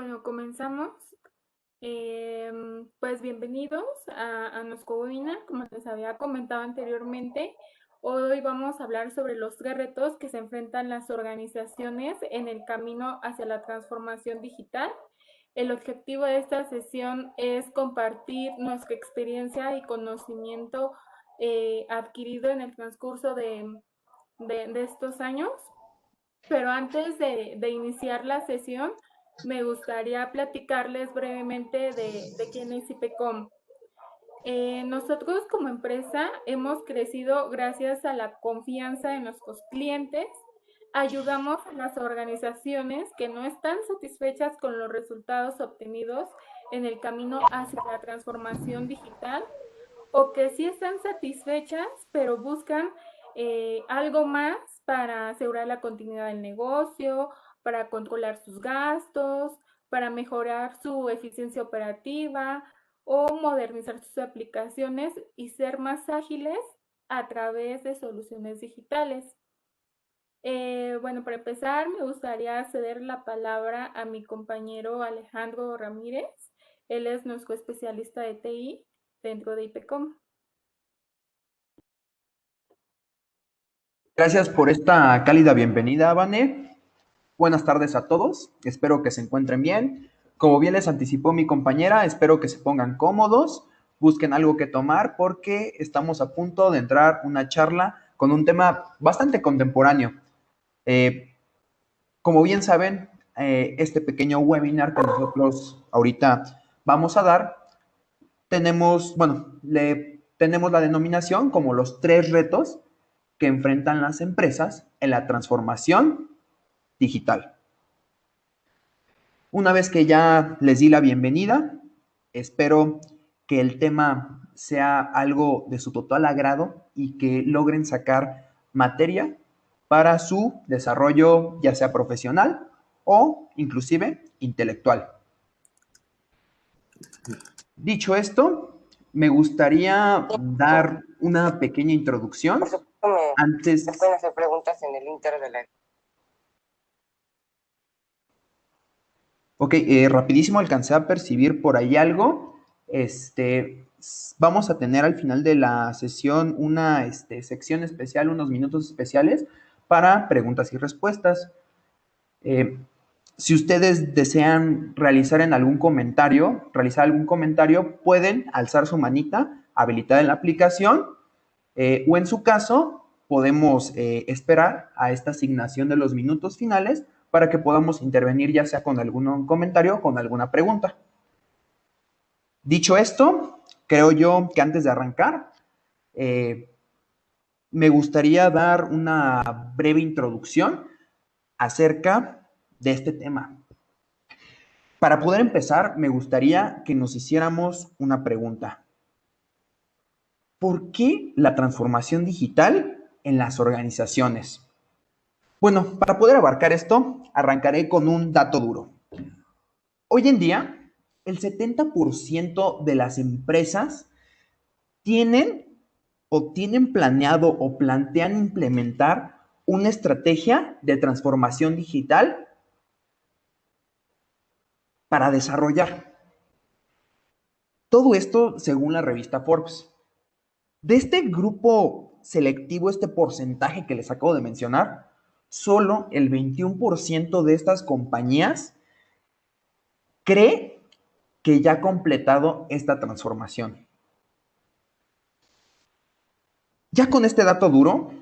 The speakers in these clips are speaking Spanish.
Bueno, comenzamos. Pues bienvenidos a nuestro webinar. Como les había comentado anteriormente, hoy vamos a hablar sobre los tres retos que se enfrentan las organizaciones en el camino hacia la transformación digital. El objetivo de esta sesión es compartir nuestra experiencia y conocimiento adquirido en el transcurso de estos años. Pero antes de iniciar la sesión, me gustaría platicarles brevemente de quién es IPECOM. Nosotros como empresa hemos crecido gracias a la confianza de nuestros clientes. Ayudamos a las organizaciones que no están satisfechas con los resultados obtenidos en el camino hacia la transformación digital, o que sí están satisfechas, pero buscan algo más para asegurar la continuidad del negocio, para controlar sus gastos, para mejorar su eficiencia operativa o modernizar sus aplicaciones y ser más ágiles a través de soluciones digitales. Bueno, para empezar, me gustaría ceder la palabra a mi compañero Alejandro Ramírez. Él es nuestro especialista de TI dentro de IPECOM. Gracias por esta cálida bienvenida, Vane. Buenas tardes a todos. Espero que se encuentren bien. Como bien les anticipó mi compañera, espero que se pongan cómodos, busquen algo que tomar porque estamos a punto de entrar una charla con un tema bastante contemporáneo. Como bien saben, este pequeño webinar que nosotros ahorita vamos a dar, tenemos la denominación como los tres retos que enfrentan las empresas en la transformación digital. Una vez que ya les di la bienvenida, espero que el tema sea algo de su total agrado y que logren sacar materia para su desarrollo, ya sea profesional o inclusive intelectual. Dicho esto, me gustaría dar una pequeña introducción. Por supuesto, se pueden hacer preguntas en el inter de la... Ok, rapidísimo alcancé a percibir por ahí algo. Vamos a tener al final de la sesión una sección especial, unos minutos especiales para preguntas y respuestas. Si ustedes desean realizar algún comentario, pueden alzar su manita habilitada en la aplicación, o en su caso, podemos esperar a esta asignación de los minutos finales para que podamos intervenir ya sea con algún comentario o con alguna pregunta. Dicho esto, creo yo que antes de arrancar, me gustaría dar una breve introducción acerca de este tema. Para poder empezar, me gustaría que nos hiciéramos una pregunta. ¿Por qué la transformación digital en las organizaciones? Bueno, para poder abarcar esto, arrancaré con un dato duro. Hoy en día, el 70% de las empresas tienen planeado o plantean implementar una estrategia de transformación digital para desarrollar. Todo esto según la revista Forbes. De este grupo selectivo, este porcentaje que les acabo de mencionar, solo el 21% de estas compañías cree que ya ha completado esta transformación. Ya con este dato duro,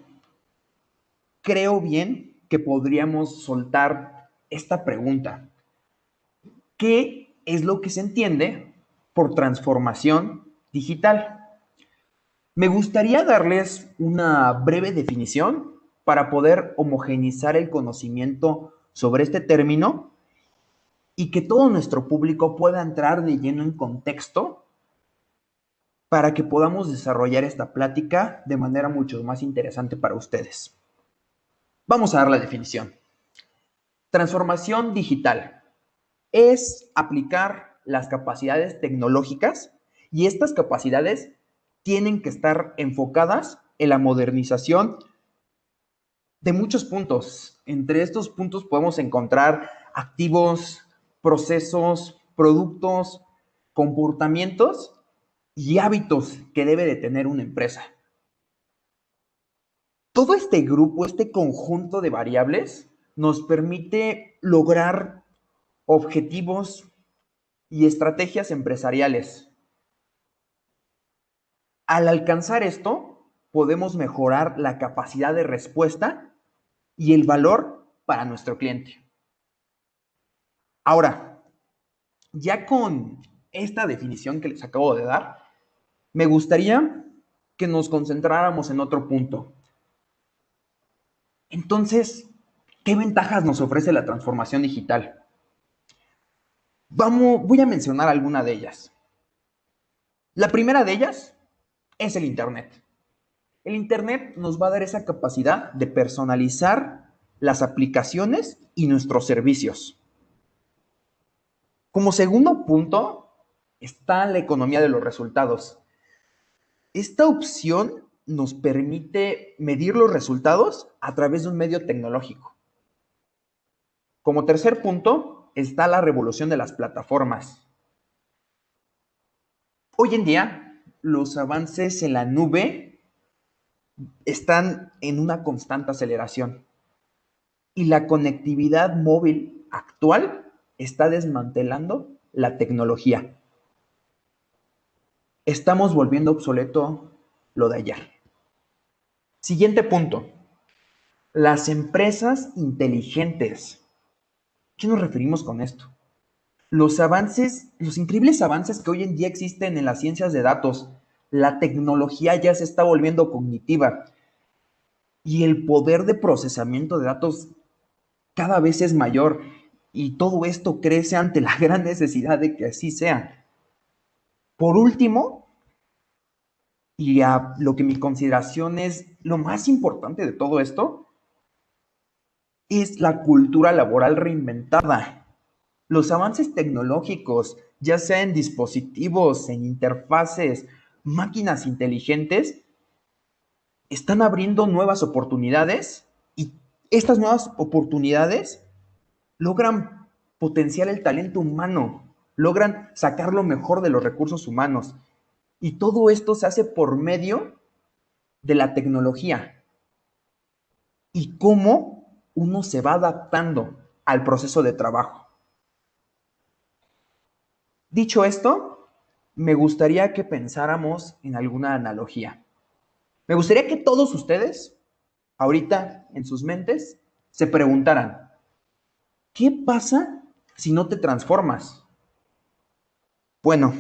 creo bien que podríamos soltar esta pregunta. ¿Qué es lo que se entiende por transformación digital? Me gustaría darles una breve definición para poder homogeneizar el conocimiento sobre este término y que todo nuestro público pueda entrar de lleno en contexto para que podamos desarrollar esta plática de manera mucho más interesante para ustedes. Vamos a dar la definición. Transformación digital es aplicar las capacidades tecnológicas y estas capacidades tienen que estar enfocadas en la modernización de muchos puntos. Entre estos puntos podemos encontrar activos procesos, productos, comportamientos y hábitos que debe de tener una empresa. Todo este grupo, este conjunto de variables, nos permite lograr objetivos y estrategias empresariales. Al alcanzar esto, podemos mejorar la capacidad de respuesta y el valor para nuestro cliente. Ahora, ya con esta definición que les acabo de dar, me gustaría que nos concentráramos en otro punto. Entonces, ¿qué ventajas nos ofrece la transformación digital? Voy a mencionar alguna de ellas. La primera de ellas es el Internet. El Internet nos va a dar esa capacidad de personalizar las aplicaciones y nuestros servicios. Como segundo punto está la economía de los resultados. Esta opción nos permite medir los resultados a través de un medio tecnológico. Como tercer punto está la revolución de las plataformas. Hoy en día, los avances en la nube están en una constante aceleración y la conectividad móvil actual está desmantelando la tecnología. Estamos volviendo obsoleto lo de ayer. Siguiente punto. Las empresas inteligentes. ¿Qué nos referimos con esto? Los increíbles avances que hoy en día existen en las ciencias de datos, la tecnología ya se está volviendo cognitiva y el poder de procesamiento de datos cada vez es mayor y todo esto crece ante la gran necesidad de que así sea. Por último, y a lo que mi consideración es lo más importante de todo esto, es la cultura laboral reinventada. Los avances tecnológicos, ya sea en dispositivos, en interfaces, máquinas inteligentes, están abriendo nuevas oportunidades y estas nuevas oportunidades logran potenciar el talento humano, logran sacar lo mejor de los recursos humanos. Y todo esto se hace por medio de la tecnología y cómo uno se va adaptando al proceso de trabajo. Dicho esto, me gustaría que pensáramos en alguna analogía. Me gustaría que todos ustedes, ahorita en sus mentes, se preguntaran, ¿qué pasa si no te transformas? Bueno,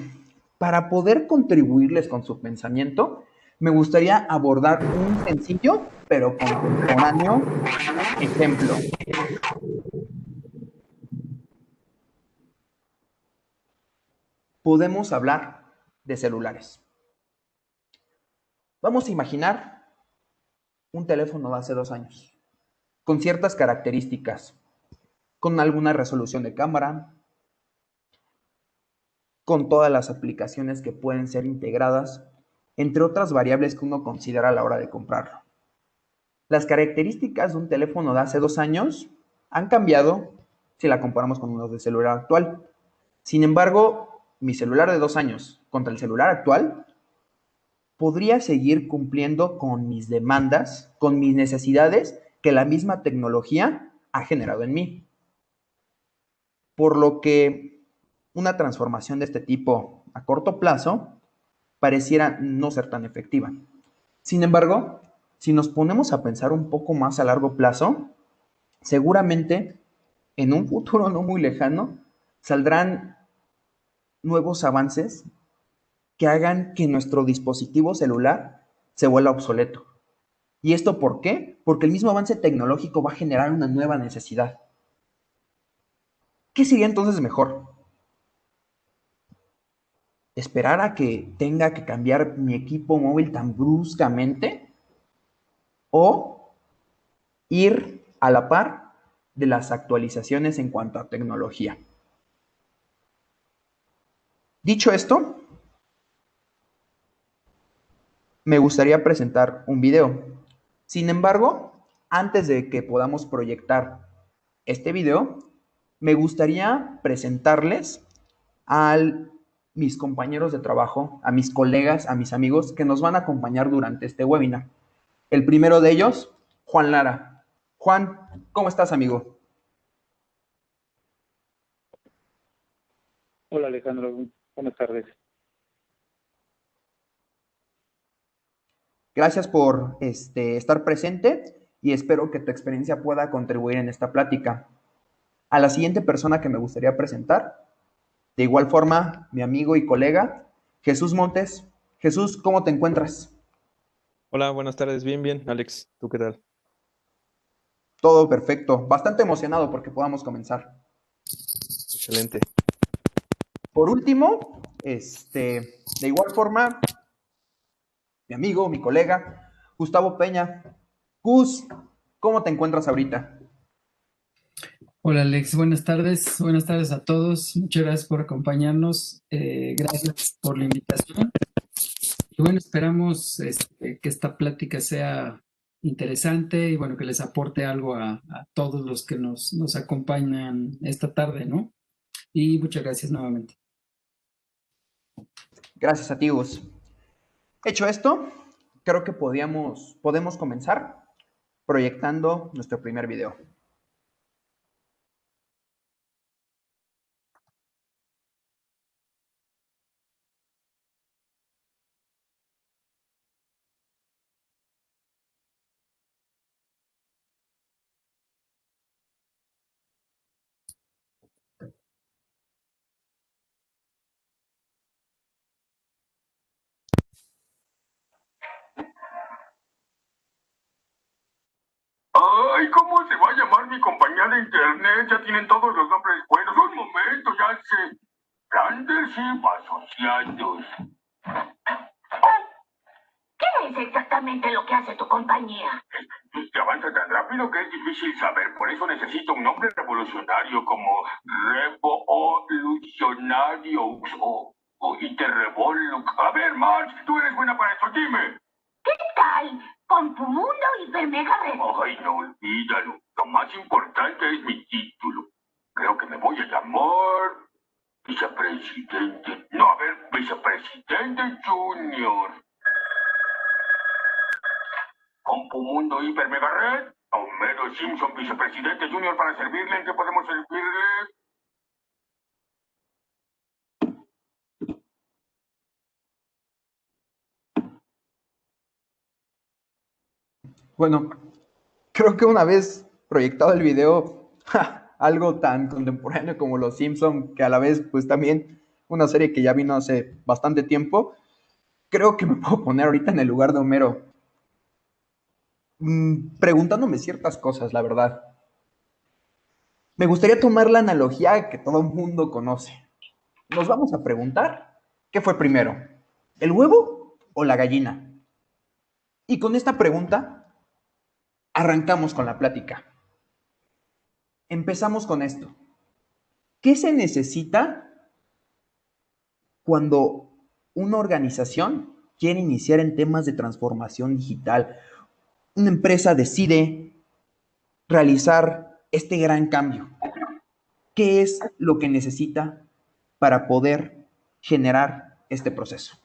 para poder contribuirles con su pensamiento, me gustaría abordar un sencillo pero contemporáneo ejemplo. Podemos hablar de celulares. Vamos a imaginar un teléfono de hace 2 años, con ciertas características, con alguna resolución de cámara, con todas las aplicaciones que pueden ser integradas, entre otras variables que uno considera a la hora de comprarlo. Las características de un teléfono de hace 2 años han cambiado si la comparamos con unos de celular actual. Sin embargo, mi celular de 2 años contra el celular actual podría seguir cumpliendo con mis demandas, con mis necesidades que la misma tecnología ha generado en mí. Por lo que una transformación de este tipo a corto plazo pareciera no ser tan efectiva. Sin embargo, si nos ponemos a pensar un poco más a largo plazo, seguramente en un futuro no muy lejano saldrán nuevos avances que hagan que nuestro dispositivo celular se vuelva obsoleto. ¿Y esto por qué? Porque el mismo avance tecnológico va a generar una nueva necesidad. ¿Qué sería entonces mejor? ¿Esperar a que tenga que cambiar mi equipo móvil tan bruscamente? ¿O ir a la par de las actualizaciones en cuanto a tecnología? Dicho esto, me gustaría presentar un video. Sin embargo, antes de que podamos proyectar este video, me gustaría presentarles a mis compañeros de trabajo, a mis colegas, a mis amigos que nos van a acompañar durante este webinar. El primero de ellos, Juan Lara. Juan, ¿cómo estás, amigo? Hola Alejandro, buenas tardes. Gracias por estar presente y espero que tu experiencia pueda contribuir en esta plática. A la siguiente persona que me gustaría presentar, de igual forma, mi amigo y colega, Jesús Montes. Jesús, ¿cómo te encuentras? Hola, buenas tardes. Bien, bien. Alex, ¿tú qué tal? Todo perfecto. Bastante emocionado porque podamos comenzar. Excelente. Por último, de igual forma, mi amigo, mi colega, Gustavo Peña. Gus, ¿cómo te encuentras ahorita? Hola Alex, buenas tardes a todos, muchas gracias por acompañarnos, gracias por la invitación y bueno, esperamos que esta plática sea interesante y bueno, que les aporte algo a todos los que nos acompañan esta tarde, ¿no? Y muchas gracias nuevamente. Gracias a ti, Gus. Hecho esto, creo que podemos comenzar proyectando nuestro primer video. Ay, ¿cómo se va a llamar mi compañía de internet? Ya tienen todos los nombres buenos. Un momento, ya sé. Flanders y Asociados. ¿Qué es exactamente lo que hace tu compañía? Que avanza tan rápido que es difícil saber. Por eso necesito un nombre revolucionario como Revolutionarios o Interrevoluc. A ver, Marge, tú eres buena para esto. Dime. ¿Qué tal? Compumundo Hipermega Red. Ay, no olvídalo. Lo más importante es mi título. Creo que me voy a llamar vicepresidente. No, a ver, vicepresidente junior. Compumundo Hiper Mega Red. Homero Simpson, vicepresidente junior para servirle. ¿En qué podemos servirle? Bueno, creo que una vez proyectado el video, algo tan contemporáneo como Los Simpson, que a la vez pues también una serie que ya vino hace bastante tiempo, creo que me puedo poner ahorita en el lugar de Homero, preguntándome ciertas cosas, la verdad. Me gustaría tomar la analogía que todo el mundo conoce. Nos vamos a preguntar, ¿qué fue primero? ¿El huevo o la gallina? Y con esta pregunta arrancamos con la plática. Empezamos con esto. ¿Qué se necesita cuando una organización quiere iniciar en temas de transformación digital? Una empresa decide realizar este gran cambio. ¿Qué es lo que necesita para poder generar este proceso?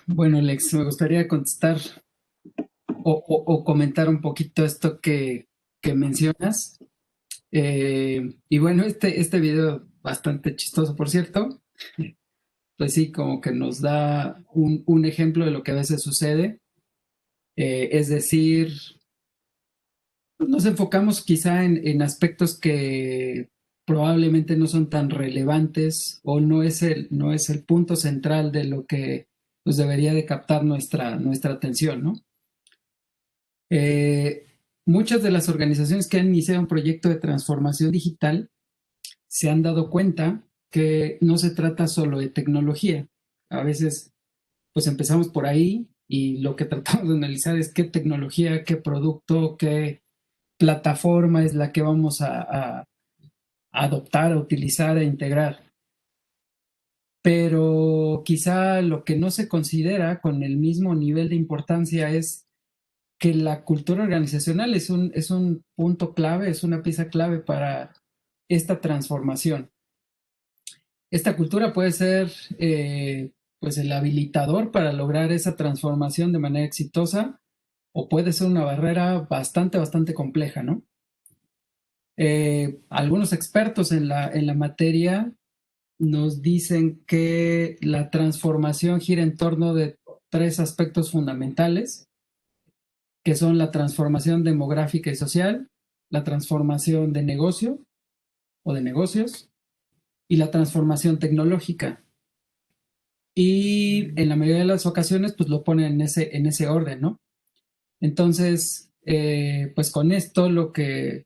Bueno, Alex, me gustaría contestar o comentar un poquito esto que mencionas. Y bueno, este video bastante chistoso, por cierto, pues sí, como que nos da un ejemplo de lo que a veces sucede. Es decir, nos enfocamos quizá en aspectos que probablemente no son tan relevantes o no es el punto central de lo que pues, debería de captar nuestra atención, ¿no? Muchas de las organizaciones que han iniciado un proyecto de transformación digital se han dado cuenta que no se trata solo de tecnología. A veces, pues empezamos por ahí y lo que tratamos de analizar es qué tecnología, qué producto, qué plataforma es la que vamos a adoptar, a utilizar, a integrar. Pero quizá lo que no se considera con el mismo nivel de importancia es que la cultura organizacional es un punto clave, es una pieza clave para esta transformación. Esta cultura puede ser pues el habilitador para lograr esa transformación de manera exitosa, o puede ser una barrera bastante compleja, ¿no? Algunos expertos en la materia nos dicen que la transformación gira en torno de 3 aspectos fundamentales, que son la transformación demográfica y social, la transformación de negocio o de negocios y la transformación tecnológica. Y en la mayoría de las ocasiones pues lo ponen en ese orden, ¿no? Entonces, pues con esto lo que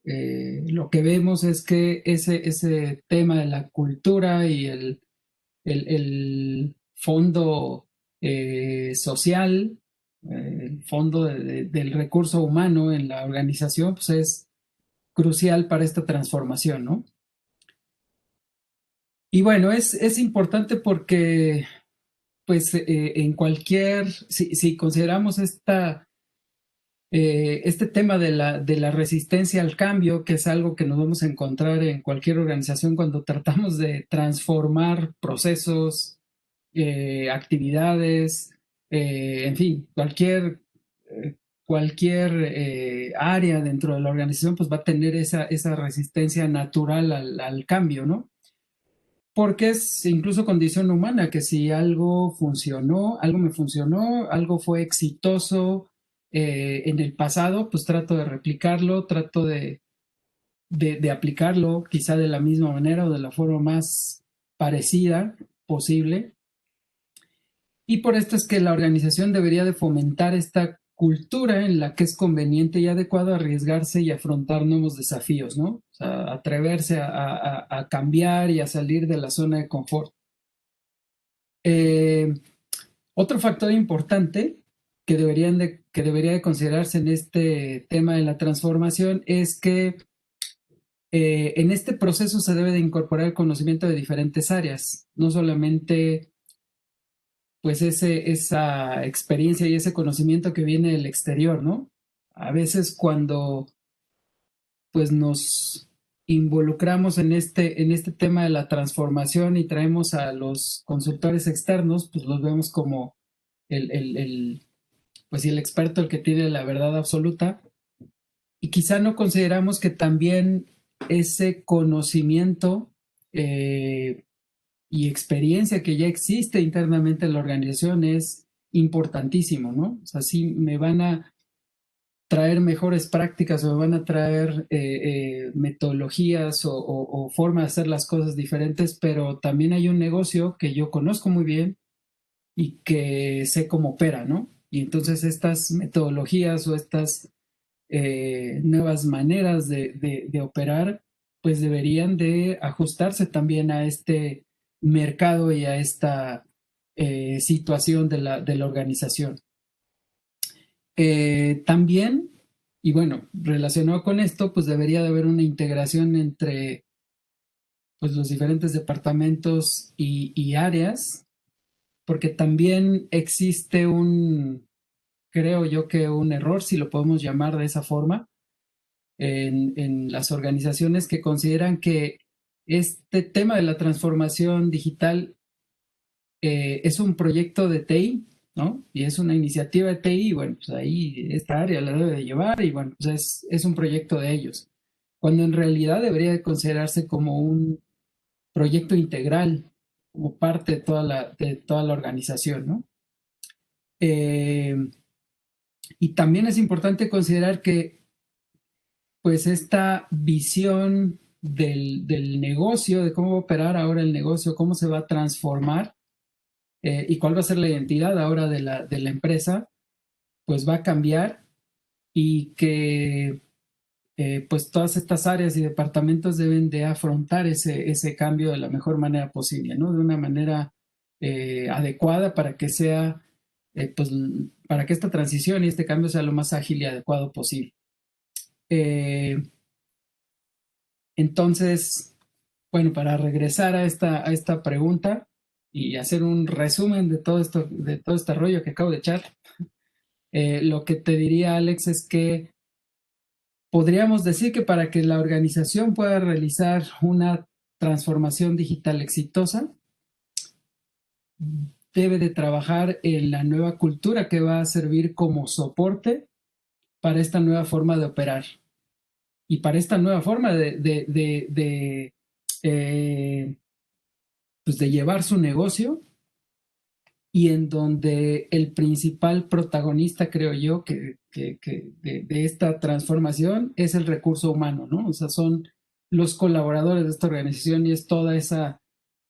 vemos es que ese tema de la cultura y el fondo social, el fondo del recurso humano en la organización, pues es crucial para esta transformación, ¿no? Y bueno, es importante porque, pues, en cualquier, si consideramos este tema de la resistencia al cambio, que es algo que nos vamos a encontrar en cualquier organización cuando tratamos de transformar procesos, actividades, en fin, cualquier área dentro de la organización, pues va a tener esa resistencia natural al cambio, ¿no? Porque es incluso condición humana, que si algo funcionó, algo me funcionó, algo fue exitoso en el pasado, pues trato de replicarlo, trato de aplicarlo quizá de la misma manera o de la forma más parecida posible. Y por esto es que la organización debería de fomentar esta cultura en la que es conveniente y adecuado arriesgarse y afrontar nuevos desafíos, ¿no? O sea, atreverse a cambiar y a salir de la zona de confort. Otro factor importante que debería de considerarse en este tema de la transformación es que en este proceso se debe de incorporar el conocimiento de diferentes áreas, no solamente pues esa experiencia y ese conocimiento que viene del exterior, ¿no? A veces cuando pues nos involucramos en este tema de la transformación y traemos a los consultores externos, pues los vemos como pues el experto, el que tiene la verdad absoluta, y quizá no consideramos que también ese conocimiento y experiencia que ya existe internamente en la organización es importantísimo, ¿no? O sea, sí me van a traer mejores prácticas o me van a traer metodologías o formas de hacer las cosas diferentes, pero también hay un negocio que yo conozco muy bien y que sé cómo opera, ¿no? Y entonces estas metodologías o estas nuevas maneras de operar, pues deberían de ajustarse también a este mercado y a esta situación de la organización. También, y bueno, relacionado con esto, pues debería de haber una integración entre pues, los diferentes departamentos y áreas, porque también existe creo yo que un error, si lo podemos llamar de esa forma, en las organizaciones que consideran que este tema de la transformación digital es un proyecto de TI, ¿no? Y es una iniciativa de TI, y bueno, pues ahí esta área la debe de llevar, y bueno, pues es un proyecto de ellos. Cuando en realidad debería de considerarse como un proyecto integral, como parte de toda la organización, ¿no? Y también es importante considerar que pues esta visión del negocio, de cómo va a operar ahora el negocio, cómo se va a transformar y cuál va a ser la identidad ahora de la empresa, pues va a cambiar, y que pues todas estas áreas y departamentos deben de afrontar ese cambio de la mejor manera posible, ¿no? De una manera adecuada para que sea, pues para que esta transición y este cambio sea lo más ágil y adecuado posible. Entonces, bueno, para regresar a esta pregunta y hacer un resumen de todo este rollo que acabo de echar, Lo que te diría, Alex, es que podríamos decir que para que la organización pueda realizar una transformación digital exitosa, debe de trabajar en la nueva cultura que va a servir como soporte para esta nueva forma de operar y para esta nueva forma pues de llevar su negocio, y en donde el principal protagonista, creo yo, de esta transformación es el recurso humano, ¿no? O sea, son los colaboradores de esta organización y es todo ese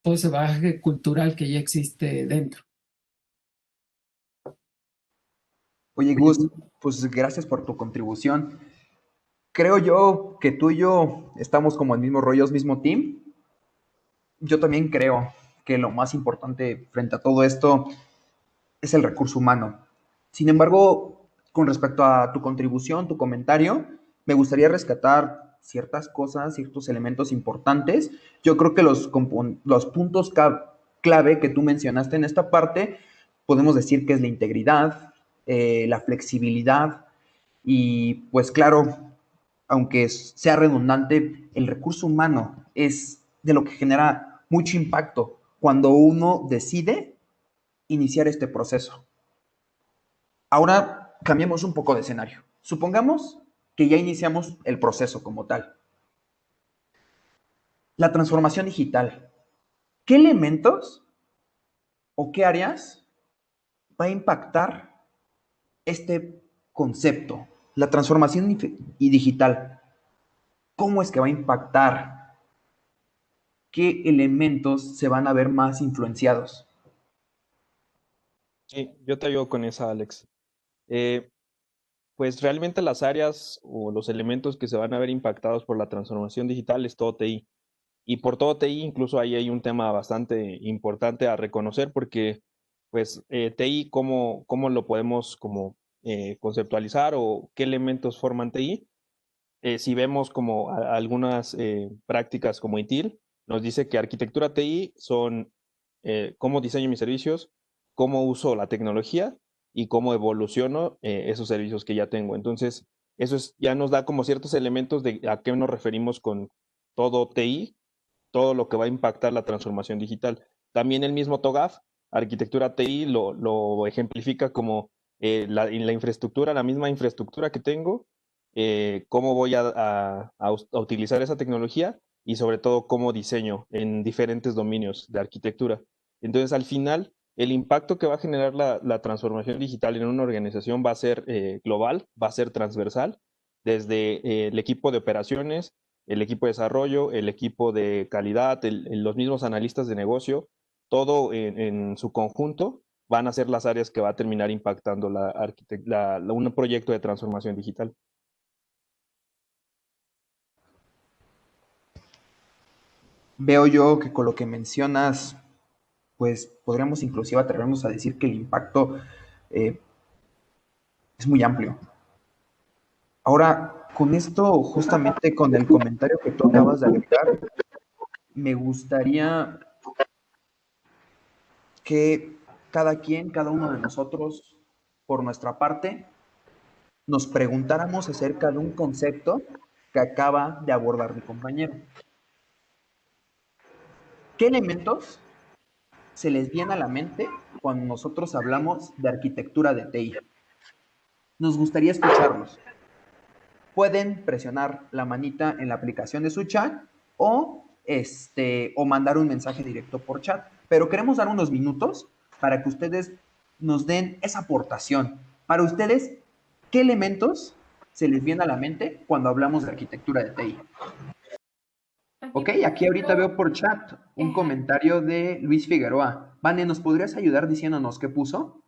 bagaje cultural que ya existe dentro. Oye, Gus, pues gracias por tu contribución. Creo yo que tú y yo estamos como el mismo rollo, mismo team. Yo también creo que lo más importante frente a todo esto es el recurso humano. Sin embargo, con respecto a tu contribución, tu comentario, me gustaría rescatar ciertas cosas, ciertos elementos importantes. Yo creo que los puntos clave que tú mencionaste en esta parte, podemos decir que es la integridad, la flexibilidad y pues claro, aunque sea redundante, el recurso humano es de lo que genera mucho impacto cuando uno decide iniciar este proceso. Ahora cambiemos un poco de escenario. Supongamos que ya iniciamos el proceso como tal. La transformación digital. ¿Qué elementos o qué áreas va a impactar este concepto? La transformación digital. ¿Cómo es que va a impactar? ¿Qué elementos se van a ver más influenciados? Sí, yo te ayudo con esa, Alex. Eh, pues realmente las áreas o los elementos que se van a ver impactados por la transformación digital es todo TI. Y por todo TI, incluso ahí hay un tema bastante importante a reconocer porque, pues, TI, ¿cómo lo podemos como conceptualizar o qué elementos forman TI? Si vemos como algunas prácticas como ITIL, nos dice que arquitectura TI son cómo diseño mis servicios, cómo uso la tecnología y cómo evoluciono esos servicios que ya tengo. Entonces, ya nos da como ciertos elementos de a qué nos referimos con todo TI, todo lo que va a impactar la transformación digital. También el mismo TOGAF, arquitectura TI, lo ejemplifica como la infraestructura, la misma infraestructura que tengo, cómo voy a utilizar esa tecnología y sobre todo cómo diseño en diferentes dominios de arquitectura. Entonces, al final, el impacto que va a generar la transformación digital en una organización va a ser global, va a ser transversal, desde el equipo de operaciones, el equipo de desarrollo, el equipo de calidad, los mismos analistas de negocio, todo en su conjunto van a ser las áreas que va a terminar impactando un proyecto de transformación digital. Veo yo que con lo que mencionas, pues podríamos inclusive atrevernos a decir que el impacto es muy amplio. Ahora, con esto, justamente con el comentario que tú acabas de agregar, me gustaría que cada uno de nosotros, por nuestra parte, nos preguntáramos acerca de un concepto que acaba de abordar mi compañero. ¿Qué elementos se les viene a la mente cuando nosotros hablamos de arquitectura de TI? Nos gustaría escucharlos. Pueden presionar la manita en la aplicación de su chat o mandar un mensaje directo por chat. Pero queremos dar unos minutos para que ustedes nos den esa aportación. Para ustedes, ¿qué elementos se les viene a la mente cuando hablamos de arquitectura de TI? Ok, aquí ahorita veo por chat un comentario de Luis Figueroa. Vane, ¿nos podrías ayudar diciéndonos qué puso?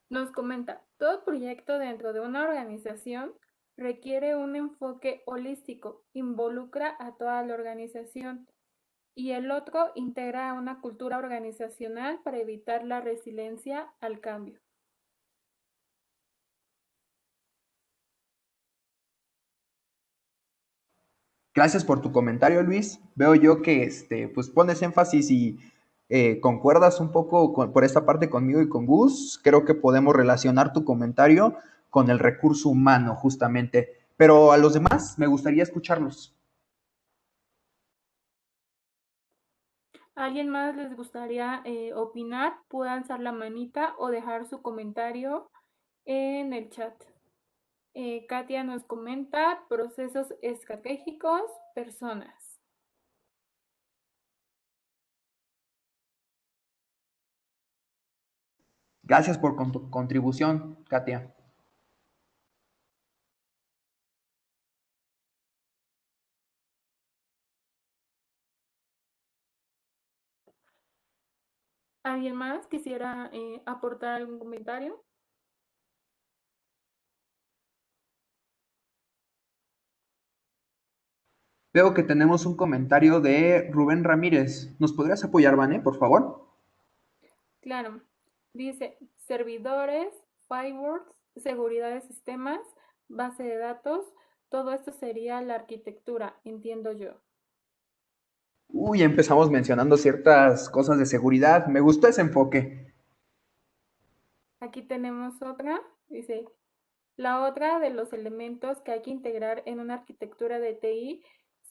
Nos comenta, todo proyecto dentro de una organización requiere un enfoque holístico, involucra a toda la organización y el otro integra una cultura organizacional para evitar la resiliencia al cambio. Gracias por tu comentario, Luis. Veo yo que pues pones énfasis y concuerdas un poco por esta parte conmigo y con Gus, creo que podemos relacionar tu comentario con el recurso humano, justamente. Pero a los demás me gustaría escucharlos. ¿Alguien más les gustaría opinar? Puede alzar la manita o dejar su comentario en el chat. Katia nos comenta procesos estratégicos, personas. Gracias por tu contribución, Katia. ¿Alguien más quisiera aportar algún comentario? Veo que tenemos un comentario de Rubén Ramírez. ¿Nos podrías apoyar, Vane, por favor? Claro. Dice, servidores, firewalls, seguridad de sistemas, base de datos, todo esto sería la arquitectura, entiendo yo. Uy, empezamos mencionando ciertas cosas de seguridad. Me gustó ese enfoque. Aquí tenemos otra, dice, la otra de los elementos que hay que integrar en una arquitectura de TI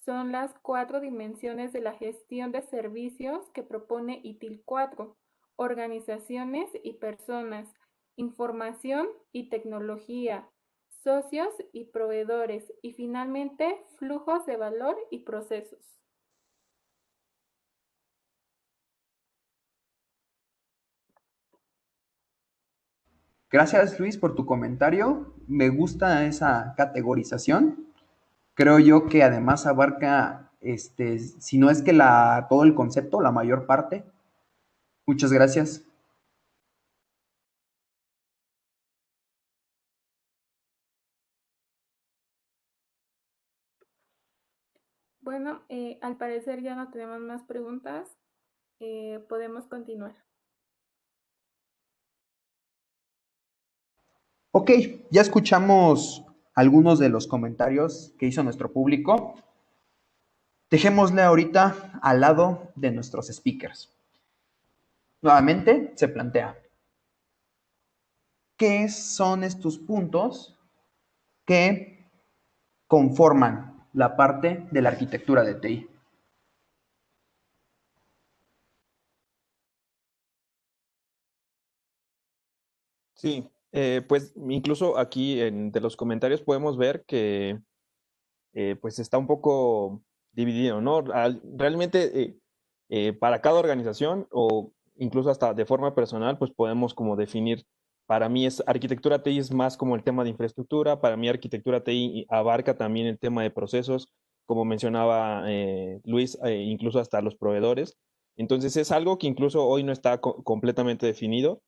son las 4 dimensiones de la gestión de servicios que propone ITIL 4, organizaciones y personas, información y tecnología, socios y proveedores, y finalmente flujos de valor y procesos. Gracias, Luis, por tu comentario. Me gusta esa categorización. Creo yo que además abarca, si no es que todo el concepto, la mayor parte. Muchas gracias. Bueno, al parecer ya no tenemos más preguntas. Podemos continuar. Ok, ya escuchamos algunos de los comentarios que hizo nuestro público. Dejémosle ahorita al lado de nuestros speakers. Nuevamente se plantea, ¿qué son estos puntos que conforman la parte de la arquitectura de TI? Sí, pues incluso aquí de los comentarios podemos ver que pues está un poco dividido, ¿no? Realmente para cada organización o incluso hasta de forma personal, pues podemos como definir, para mí arquitectura TI es más como el tema de infraestructura, para mí arquitectura TI abarca también el tema de procesos, como mencionaba Luis, incluso hasta los proveedores. Entonces es algo que incluso hoy no está completamente definido.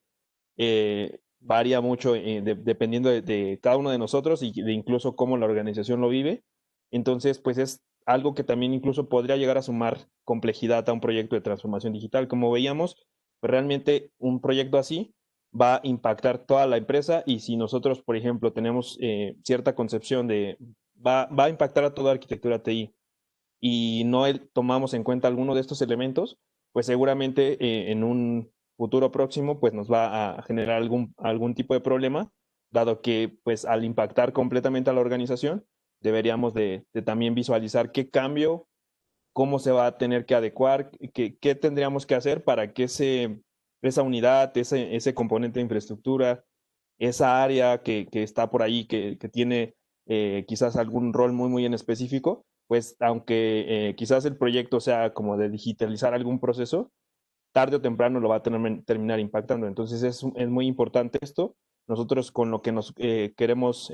Varía mucho dependiendo de cada uno de nosotros y de incluso cómo la organización lo vive. Entonces, pues es algo que también incluso podría llegar a sumar complejidad a un proyecto de transformación digital. Como veíamos, pues realmente un proyecto así va a impactar toda la empresa y si nosotros, por ejemplo, tenemos cierta concepción va a impactar a toda arquitectura TI y no tomamos en cuenta alguno de estos elementos, pues seguramente en un futuro próximo pues nos va a generar algún tipo de problema, dado que pues al impactar completamente a la organización, deberíamos de también visualizar qué cambio, cómo se va a tener que adecuar, qué tendríamos que hacer para que esa unidad, ese componente de infraestructura, esa área que está por ahí, que tiene quizás algún rol muy en específico, pues aunque quizás el proyecto sea como de digitalizar algún proceso, tarde o temprano lo va a terminar impactando. Entonces es muy importante esto. Nosotros con lo que nos queremos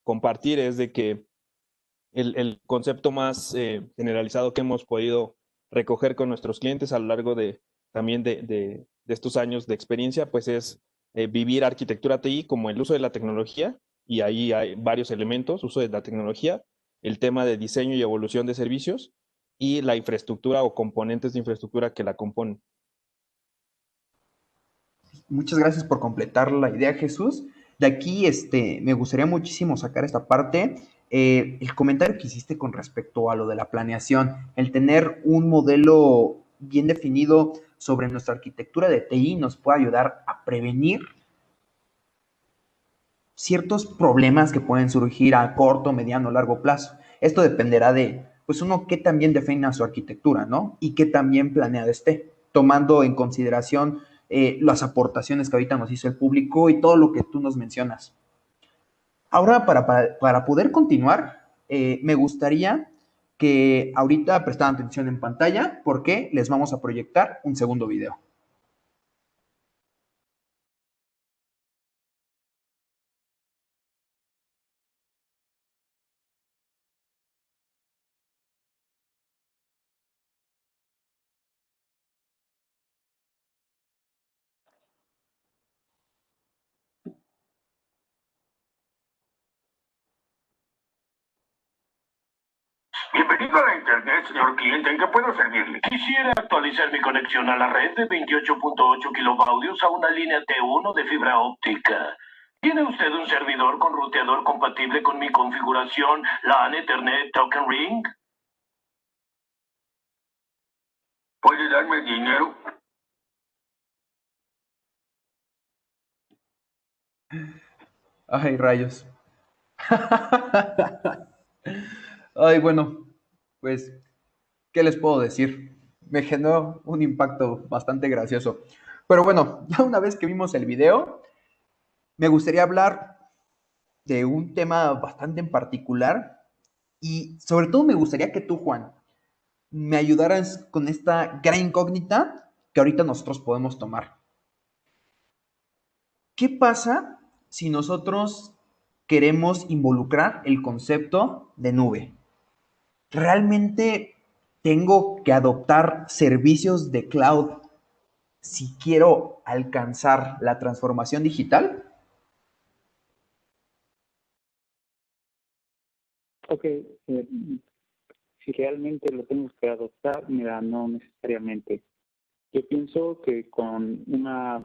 compartir es de que el concepto más generalizado que hemos podido recoger con nuestros clientes a lo largo también de estos años de experiencia, pues es vivir arquitectura TI como el uso de la tecnología, y ahí hay varios elementos: uso de la tecnología, el tema de diseño y evolución de servicios y la infraestructura o componentes de infraestructura que la componen. Muchas gracias por completar la idea, Jesús. De aquí, me gustaría muchísimo sacar esta parte. El comentario que hiciste con respecto a lo de la planeación, el tener un modelo bien definido sobre nuestra arquitectura de TI nos puede ayudar a prevenir ciertos problemas que pueden surgir a corto, mediano o largo plazo. Esto dependerá de, pues uno, qué también defina su arquitectura, ¿no? Y qué también planeada esté, tomando en consideración las aportaciones que ahorita nos hizo el público y todo lo que tú nos mencionas. Ahora, para poder continuar, me gustaría que ahorita prestaran atención en pantalla porque les vamos a proyectar un segundo video. Bienvenido a la Internet, señor cliente. ¿En qué puedo servirle? Quisiera actualizar mi conexión a la red de 28.8 kilobaudios a una línea T1 de fibra óptica. ¿Tiene usted un servidor con ruteador compatible con mi configuración LAN Ethernet Token Ring? ¿Puede darme dinero? Ay, rayos. Ay, bueno, pues, ¿qué les puedo decir? Me generó un impacto bastante gracioso. Pero bueno, ya una vez que vimos el video, me gustaría hablar de un tema bastante en particular y sobre todo me gustaría que tú, Juan, me ayudaras con esta gran incógnita que ahorita nosotros podemos tomar. ¿Qué pasa si nosotros queremos involucrar el concepto de nube? ¿Realmente tengo que adoptar servicios de cloud si quiero alcanzar la transformación digital? Ok, si realmente lo tenemos que adoptar, mira, no necesariamente. Yo pienso que con una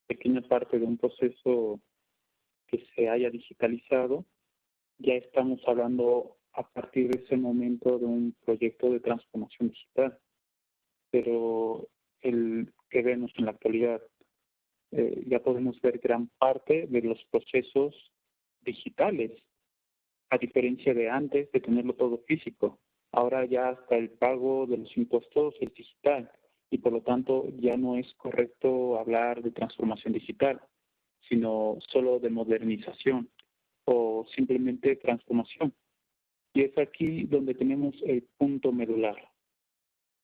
pequeña parte de un proceso que se haya digitalizado, ya estamos hablando a partir de ese momento de un proyecto de transformación digital. Pero el que vemos en la actualidad, ya podemos ver gran parte de los procesos digitales, a diferencia de antes de tenerlo todo físico. Ahora ya hasta el pago de los impuestos es digital y por lo tanto ya no es correcto hablar de transformación digital, sino solo de modernización o simplemente transformación. Y es aquí donde tenemos el punto medular.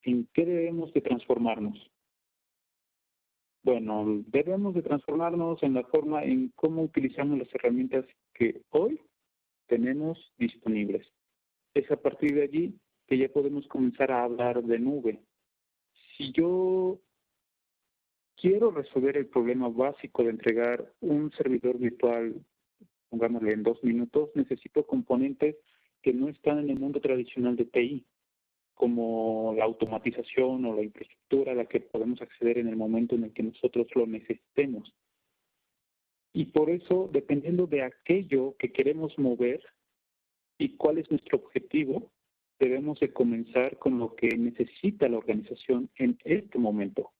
¿En qué debemos de transformarnos? Bueno, debemos de transformarnos en la forma en cómo utilizamos las herramientas que hoy tenemos disponibles. Es a partir de allí que ya podemos comenzar a hablar de nube. Si yo quiero resolver el problema básico de entregar un servidor virtual, pongámosle en 2 minutos, necesito componentes que no están en el mundo tradicional de TI, como la automatización o la infraestructura a la que podemos acceder en el momento en el que nosotros lo necesitemos. Y por eso, dependiendo de aquello que queremos mover y cuál es nuestro objetivo, debemos de comenzar con lo que necesita la organización en este momento.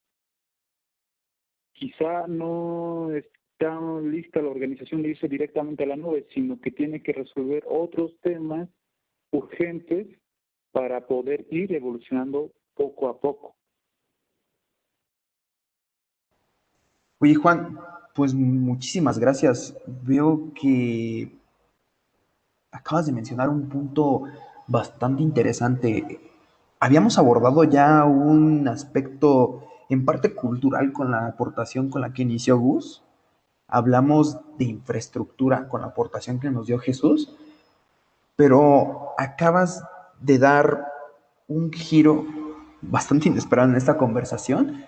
Quizá no está lista la organización de irse directamente a la nube, sino que tiene que resolver otros temas urgentes para poder ir evolucionando poco a poco. Oye, Juan, pues muchísimas gracias. Veo que acabas de mencionar un punto bastante interesante. Habíamos abordado ya un aspecto en parte cultural con la aportación con la que inició Gus. Hablamos de infraestructura con la aportación que nos dio Jesús, pero acabas de dar un giro bastante inesperado en esta conversación.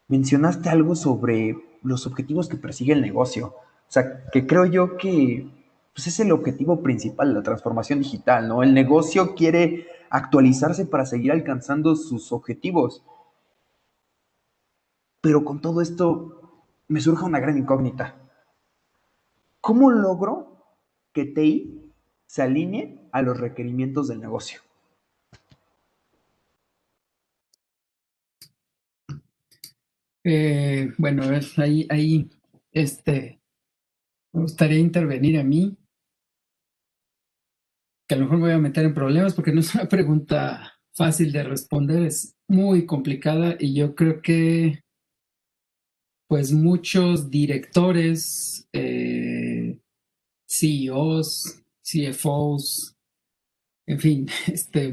Mencionaste algo sobre los objetivos que persigue el negocio. O sea, que creo yo que pues, es el objetivo principal de la transformación digital, ¿no? El negocio quiere actualizarse para seguir alcanzando sus objetivos. Pero con todo esto me surge una gran incógnita. ¿Cómo logro que TI se alinee a los requerimientos del negocio? Bueno, a ver, ahí, me gustaría intervenir a mí, que a lo mejor me voy a meter en problemas porque no es una pregunta fácil de responder, es muy complicada y yo creo que pues muchos directores, CEOs, CFOs, en fin,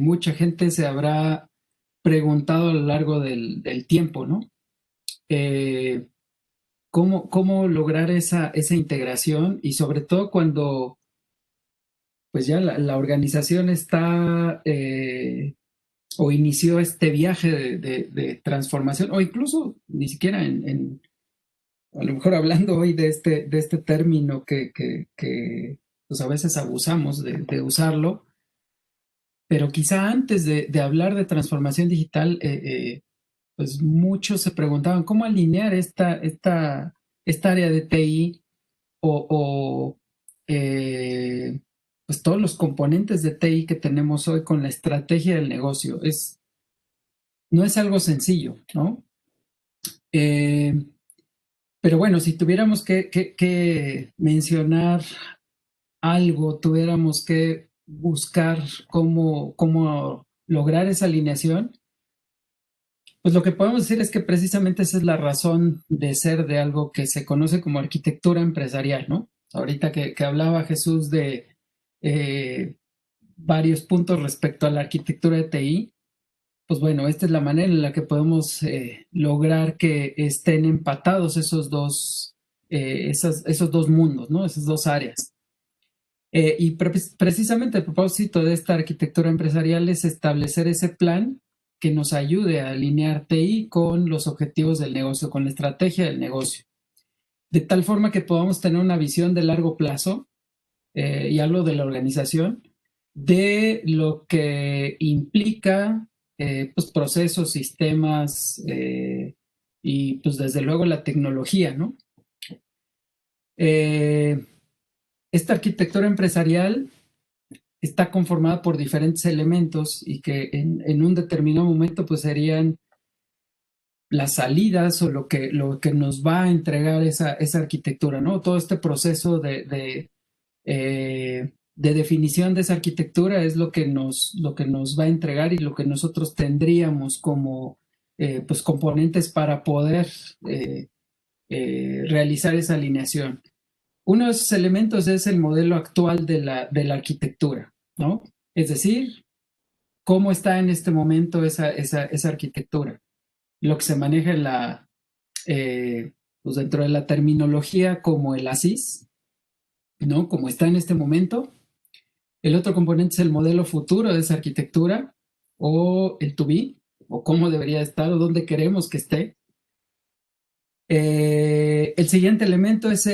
mucha gente se habrá preguntado a lo largo del tiempo, ¿no? ¿Cómo lograr esa integración? Y sobre todo cuando pues ya la organización está o inició este viaje de transformación, o incluso ni siquiera a lo mejor hablando hoy de este término que pues a veces abusamos de usarlo, pero quizá antes de hablar de transformación digital, pues muchos se preguntaban cómo alinear esta área de TI o pues todos los componentes de TI que tenemos hoy con la estrategia del negocio. No es algo sencillo, ¿no? Pero bueno, si tuviéramos que mencionar algo, tuviéramos que buscar cómo lograr esa alineación, pues lo que podemos decir es que precisamente esa es la razón de ser de algo que se conoce como arquitectura empresarial, ¿no? Ahorita que hablaba Jesús de varios puntos respecto a la arquitectura de TI, pues bueno, esta es la manera en la que podemos lograr que estén empatados esos dos mundos, ¿no? Esas dos áreas. Y precisamente el propósito de esta arquitectura empresarial es establecer ese plan que nos ayude a alinear TI con los objetivos del negocio, con la estrategia del negocio, de tal forma que podamos tener una visión de largo plazo, y hablo de la organización, de lo que implica pues procesos, sistemas y pues desde luego la tecnología, ¿no? Esta arquitectura empresarial está conformada por diferentes elementos y que en un determinado momento pues serían las salidas o lo que nos va a entregar esa arquitectura, ¿no? Todo este proceso de definición de esa arquitectura es lo que nos va a entregar y lo que nosotros tendríamos como pues componentes para poder realizar esa alineación. Uno de esos elementos es el modelo actual de la arquitectura, ¿no? Es decir, cómo está en este momento esa arquitectura. Lo que se maneja pues dentro de la terminología como el ASIS, ¿no? Como está en este momento. El otro componente es el modelo futuro de esa arquitectura o el to be, o cómo debería estar o dónde queremos que esté. El siguiente elemento es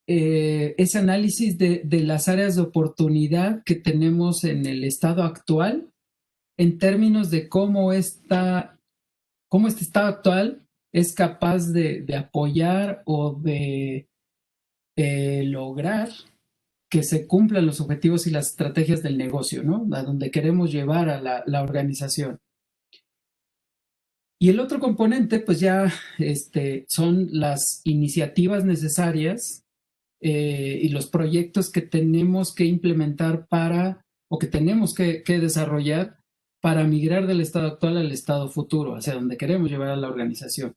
ese análisis de las áreas de oportunidad que tenemos en el estado actual en términos de cómo este estado actual es capaz de apoyar o de lograr que se cumplan los objetivos y las estrategias del negocio, ¿no? A donde queremos llevar a la organización. Y el otro componente, pues ya son las iniciativas necesarias y los proyectos que tenemos que implementar o que tenemos que desarrollar para migrar del estado actual al estado futuro, hacia donde queremos llevar a la organización.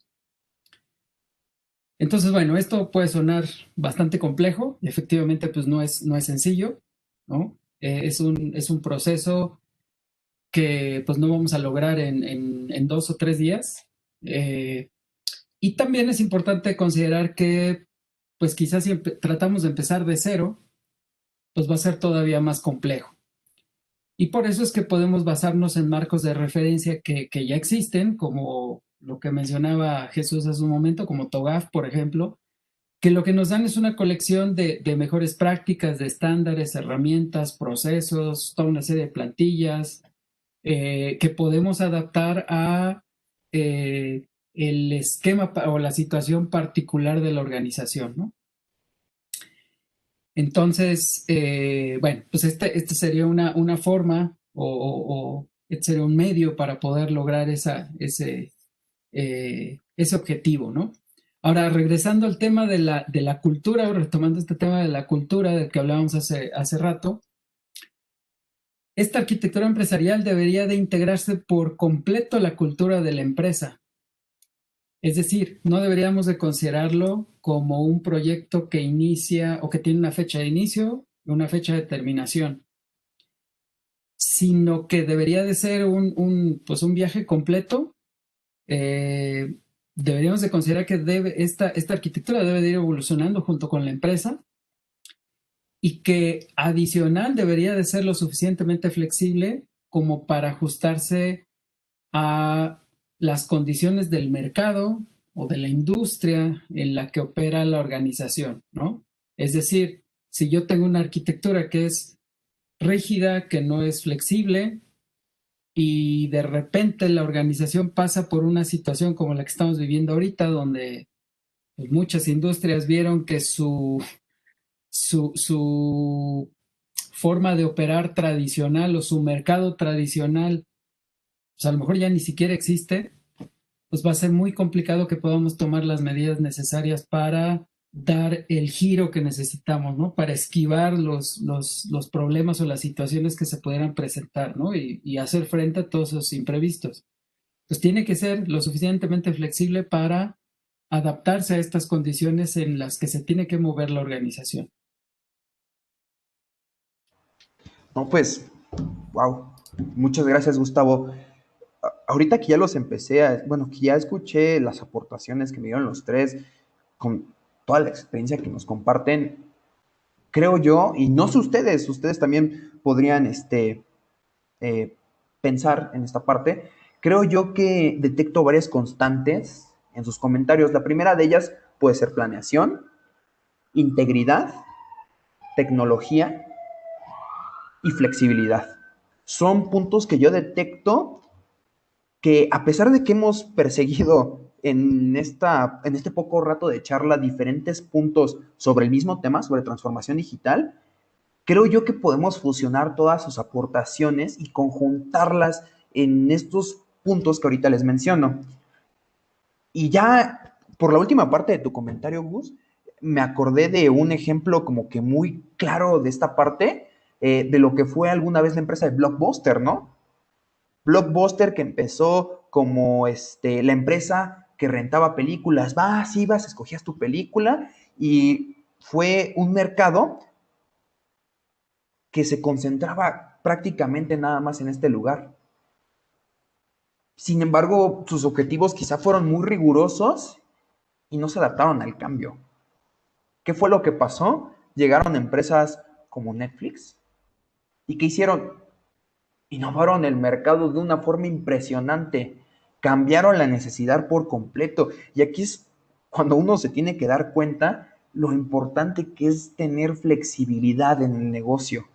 Entonces, bueno, esto puede sonar bastante complejo, y efectivamente, pues no es sencillo, ¿no? Es un proceso que pues no vamos a lograr en 2 o 3 días. Y también es importante considerar que pues quizás si tratamos de empezar de cero, pues va a ser todavía más complejo. Y por eso es que podemos basarnos en marcos de referencia que ya existen, como lo que mencionaba Jesús hace un momento, como TOGAF, por ejemplo, que lo que nos dan es una colección de mejores prácticas, de estándares, herramientas, procesos, toda una serie de plantillas que podemos adaptar a el esquema o la situación particular de la organización, ¿no? Entonces, bueno, pues este sería una forma o este sería un medio para poder lograr ese ese objetivo, ¿no? Ahora, regresando al tema de la cultura, o retomando este tema de la cultura del que hablábamos hace rato, esta arquitectura empresarial debería de integrarse por completo a la cultura de la empresa. Es decir, no deberíamos de considerarlo como un proyecto que inicia o que tiene una fecha de inicio y una fecha de terminación, sino que debería de ser pues un viaje completo. Deberíamos de considerar que esta arquitectura debe de ir evolucionando junto con la empresa y que adicional debería de ser lo suficientemente flexible como para ajustarse a las condiciones del mercado o de la industria en la que opera la organización, ¿no? Es decir, si yo tengo una arquitectura que es rígida, que no es flexible, y de repente la organización pasa por una situación como la que estamos viviendo ahorita, donde pues, muchas industrias vieron que su forma de operar tradicional o su mercado tradicional, pues a lo mejor ya ni siquiera existe, pues va a ser muy complicado que podamos tomar las medidas necesarias para dar el giro que necesitamos, ¿no? Para esquivar los problemas o las situaciones que se pudieran presentar, ¿no? Y hacer frente a todos esos imprevistos. Pues tiene que ser lo suficientemente flexible para adaptarse a estas condiciones en las que se tiene que mover la organización. No, pues, wow. Muchas gracias, Gustavo. Ahorita que ya los empecé bueno, que ya escuché las aportaciones que me dieron los tres, con toda la experiencia que nos comparten, creo yo, y no sé ustedes también podrían pensar en esta parte, creo yo que detecto varias constantes en sus comentarios. La primera de ellas puede ser planeación, integridad, tecnología y flexibilidad. Son puntos que yo detecto que, a pesar de que hemos perseguido en este poco rato de charla diferentes puntos sobre el mismo tema, sobre transformación digital, creo yo que podemos fusionar todas sus aportaciones y conjuntarlas en estos puntos que ahorita les menciono. Y ya, por la última parte de tu comentario, Gus, me acordé de un ejemplo como que muy claro de esta parte, de lo que fue alguna vez la empresa de Blockbuster, ¿no? Blockbuster, que empezó como la empresa que rentaba películas. Ibas, escogías tu película y fue un mercado que se concentraba prácticamente nada más en este lugar. Sin embargo, sus objetivos quizá fueron muy rigurosos y no se adaptaron al cambio. ¿Qué fue lo que pasó? Llegaron empresas como Netflix. ¿Y qué hicieron? Innovaron el mercado de una forma impresionante. Cambiaron la necesidad por completo. Y aquí es cuando uno se tiene que dar cuenta lo importante que es tener flexibilidad en el negocio.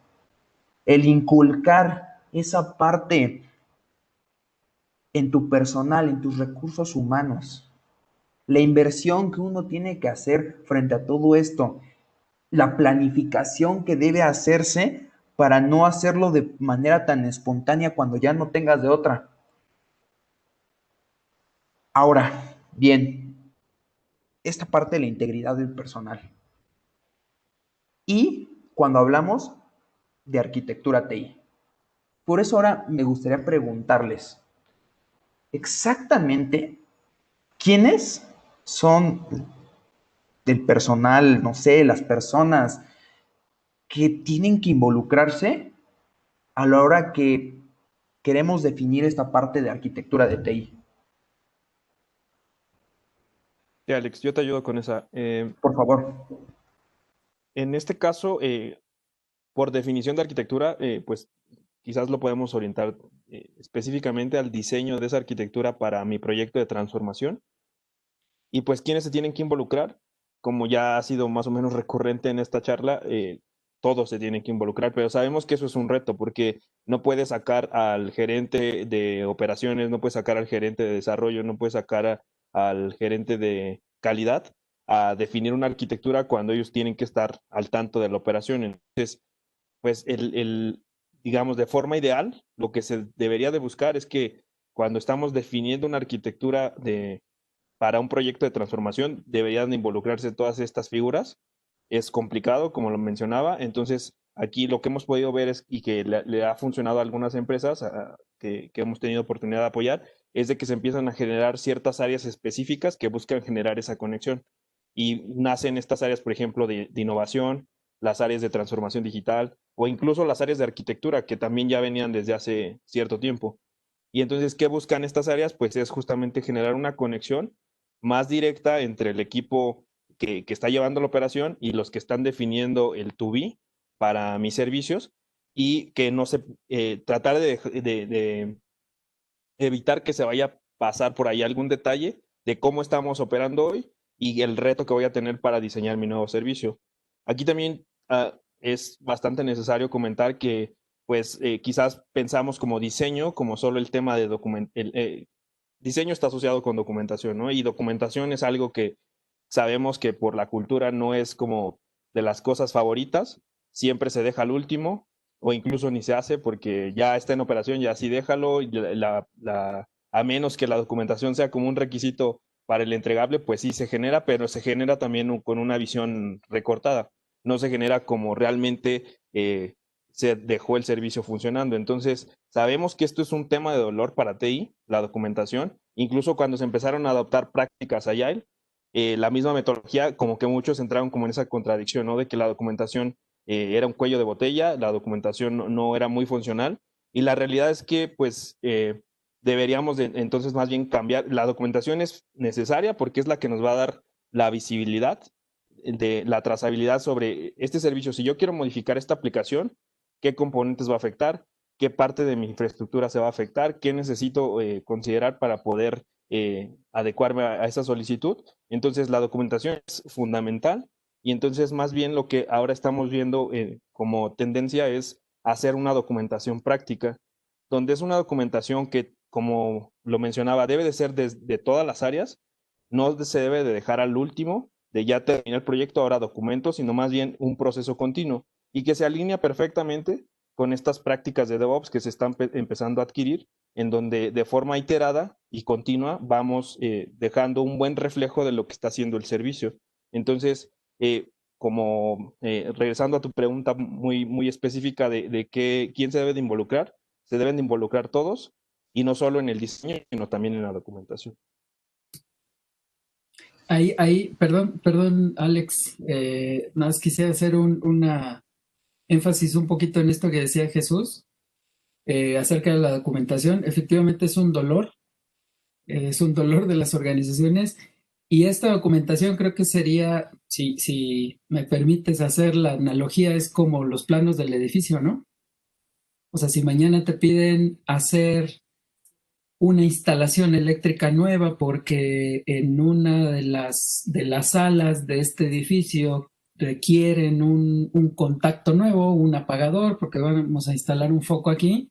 El inculcar esa parte en tu personal, en tus recursos humanos. La inversión que uno tiene que hacer frente a todo esto. La planificación que debe hacerse para no hacerlo de manera tan espontánea cuando ya no tengas de otra. Ahora, bien, esta parte de la integridad del personal. Y cuando hablamos de arquitectura TI. Por eso ahora me gustaría preguntarles, exactamente, ¿quiénes son del personal, no sé, las personas que tienen que involucrarse a la hora que queremos definir esta parte de arquitectura de TI? Sí, Alex, yo te ayudo con esa. Por favor. En este caso, por definición de arquitectura, pues quizás lo podemos orientar específicamente al diseño de esa arquitectura para mi proyecto de transformación. Y pues, ¿quiénes se tienen que involucrar? Como ya ha sido más o menos recurrente en esta charla, todos se tienen que involucrar, pero sabemos que eso es un reto porque no puedes sacar al gerente de operaciones, no puedes sacar al gerente de desarrollo, no puedes sacar al gerente de calidad a definir una arquitectura cuando ellos tienen que estar al tanto de la operación. Entonces, pues digamos, de forma ideal, lo que se debería de buscar es que cuando estamos definiendo una arquitectura para un proyecto de transformación deberían de involucrarse todas estas figuras. Es complicado, como lo mencionaba. Entonces, aquí lo que hemos podido ver es, y que le ha funcionado a algunas empresas que hemos tenido oportunidad de apoyar, es de que se empiezan a generar ciertas áreas específicas que buscan generar esa conexión. Y nacen estas áreas, por ejemplo, de innovación, las áreas de transformación digital o incluso las áreas de arquitectura que también ya venían desde hace cierto tiempo. Y entonces, ¿qué buscan estas áreas? Pues es justamente generar una conexión más directa entre el equipo que está llevando la operación y los que están definiendo el to be para mis servicios y que no se tratar de evitar que se vaya a pasar por ahí algún detalle de cómo estamos operando hoy y el reto que voy a tener para diseñar mi nuevo servicio. Aquí también es bastante necesario comentar que pues quizás pensamos como diseño, como solo el tema de diseño está asociado con documentación, ¿no? Y documentación es algo que sabemos que por la cultura no es como de las cosas favoritas, siempre se deja al último o incluso ni se hace porque ya está en operación, ya así déjalo, y a menos que la documentación sea como un requisito para el entregable, pues sí se genera, pero se genera también con una visión recortada, no se genera como realmente se dejó el servicio funcionando. Entonces, sabemos que esto es un tema de dolor para TI, la documentación, incluso cuando se empezaron a adoptar prácticas Agile, la misma metodología, como que muchos entraron como en esa contradicción, ¿no? De que la documentación era un cuello de botella, la documentación no era muy funcional, y la realidad es que, pues, deberíamos entonces más bien cambiar. La documentación es necesaria porque es la que nos va a dar la visibilidad de la trazabilidad sobre este servicio. Si yo quiero modificar esta aplicación, ¿qué componentes va a afectar? ¿Qué parte de mi infraestructura se va a afectar? ¿Qué necesito considerar para poder adecuarme a esa solicitud? Entonces, la documentación es fundamental y entonces más bien lo que ahora estamos viendo como tendencia es hacer una documentación práctica, donde es una documentación que, como lo mencionaba, debe de ser de todas las áreas, no se debe de dejar al último, de ya terminar el proyecto, ahora documentos, sino más bien un proceso continuo y que se alinea perfectamente con estas prácticas de DevOps que se están empezando a adquirir, en donde de forma iterada y continua vamos dejando un buen reflejo de lo que está haciendo el servicio. Entonces, regresando a tu pregunta muy específica de quién se debe de involucrar, se deben de involucrar todos y no solo en el diseño, sino también en la documentación. Perdón, Alex, nada más quisiera hacer una énfasis un poquito en esto que decía Jesús acerca de la documentación. Efectivamente es un dolor de las organizaciones y esta documentación creo que sería, si me permites hacer la analogía, es como los planos del edificio, ¿no? O sea, si mañana te piden hacer una instalación eléctrica nueva porque en una de las salas de este edificio requieren un contacto nuevo, un apagador, porque vamos a instalar un foco aquí,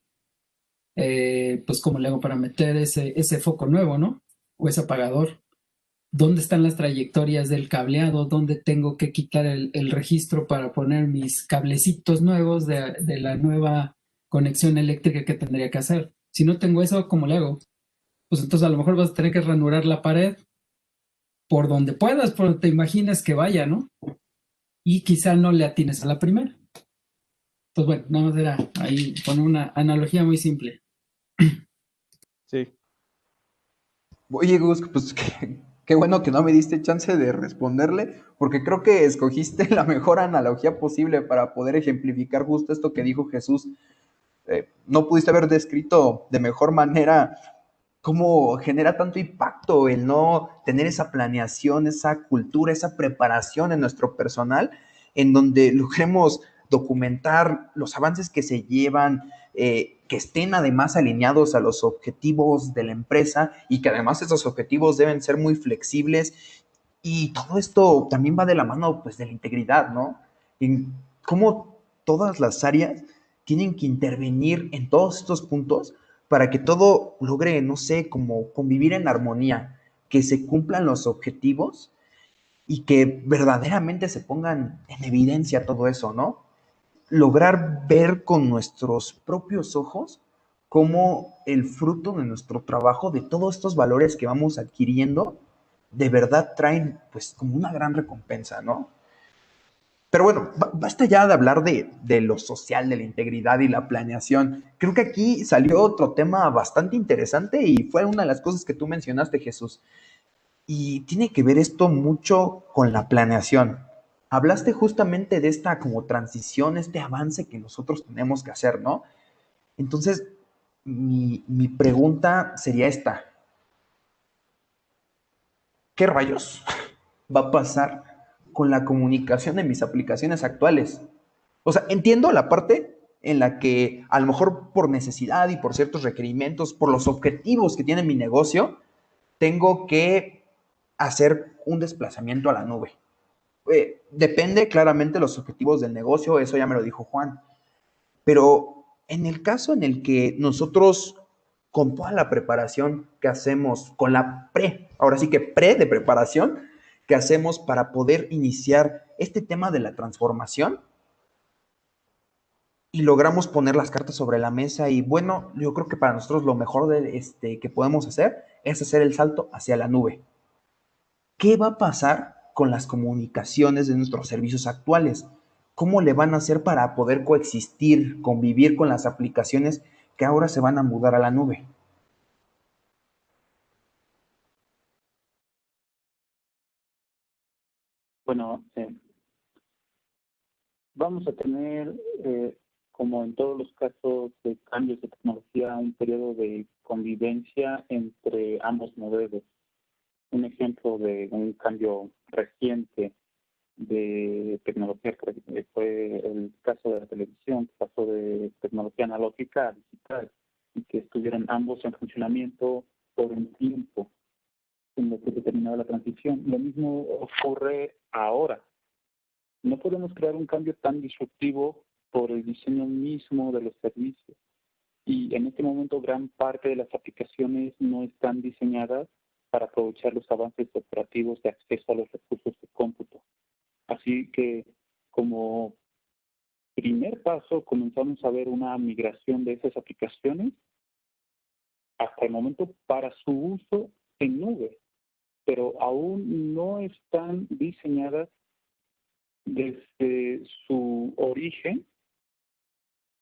pues ¿cómo le hago para meter ese foco nuevo, ¿no? O ese apagador. ¿Dónde están las trayectorias del cableado? ¿Dónde tengo que quitar el registro para poner mis cablecitos nuevos de la nueva conexión eléctrica que tendría que hacer? Si no tengo eso, ¿cómo le hago? Pues entonces a lo mejor vas a tener que ranurar la pared por donde puedas, por donde te imaginas que vaya, ¿no? Y quizá no le atines a la primera. Pues bueno, nada más era ahí poner una analogía muy simple. Sí. Oye, Gus, pues qué bueno que no me diste chance de responderle, porque creo que escogiste la mejor analogía posible para poder ejemplificar justo esto que dijo Jesús. No pudiste haber descrito de mejor manera cómo genera tanto impacto el no tener esa planeación, esa cultura, esa preparación en nuestro personal, en donde logremos documentar los avances que se llevan, que estén además alineados a los objetivos de la empresa y que además esos objetivos deben ser muy flexibles. Y todo esto también va de la mano, pues, de la integridad, ¿no? En cómo todas las áreas tienen que intervenir en todos estos puntos para que todo logre, no sé, como convivir en armonía, que se cumplan los objetivos y que verdaderamente se pongan en evidencia todo eso, ¿no? Lograr ver con nuestros propios ojos cómo el fruto de nuestro trabajo, de todos estos valores que vamos adquiriendo, de verdad traen pues como una gran recompensa, ¿no? Pero bueno, basta ya de hablar de lo social, de la integridad y la planeación. Creo que aquí salió otro tema bastante interesante y fue una de las cosas que tú mencionaste, Jesús. Y tiene que ver esto mucho con la planeación. Hablaste justamente de esta como transición, este avance que nosotros tenemos que hacer, ¿no? Entonces, mi pregunta sería esta. ¿Qué rayos va a pasar con la comunicación en mis aplicaciones actuales? O sea, entiendo la parte en la que a lo mejor por necesidad y por ciertos requerimientos, por los objetivos que tiene mi negocio, tengo que hacer un desplazamiento a la nube. Depende claramente de los objetivos del negocio, eso ya me lo dijo Juan. Pero en el caso en el que nosotros, con toda la preparación que hacemos, con la ahora sí que de preparación que hacemos para poder iniciar este tema de la transformación, y logramos poner las cartas sobre la mesa y bueno, yo creo que para nosotros lo mejor que podemos hacer es hacer el salto hacia la nube. ¿Qué va a pasar con las comunicaciones de nuestros servicios actuales? ¿Cómo le van a hacer para poder coexistir, convivir con las aplicaciones que ahora se van a mudar a la nube? Bueno, vamos a tener, como en todos los casos de cambios de tecnología, un periodo de convivencia entre ambos modelos. Un ejemplo de un cambio reciente de tecnología fue el caso de la televisión, que pasó de tecnología analógica a digital, y que estuvieron ambos en funcionamiento por un tiempo en lo que se terminaba la transición. Lo mismo ocurre ahora. No podemos crear un cambio tan disruptivo por el diseño mismo de los servicios. Y en este momento gran parte de las aplicaciones no están diseñadas para aprovechar los avances operativos de acceso a los recursos de cómputo. Así que como primer paso comenzamos a ver una migración de esas aplicaciones hasta el momento para su uso en nube, pero aún no están diseñadas desde su origen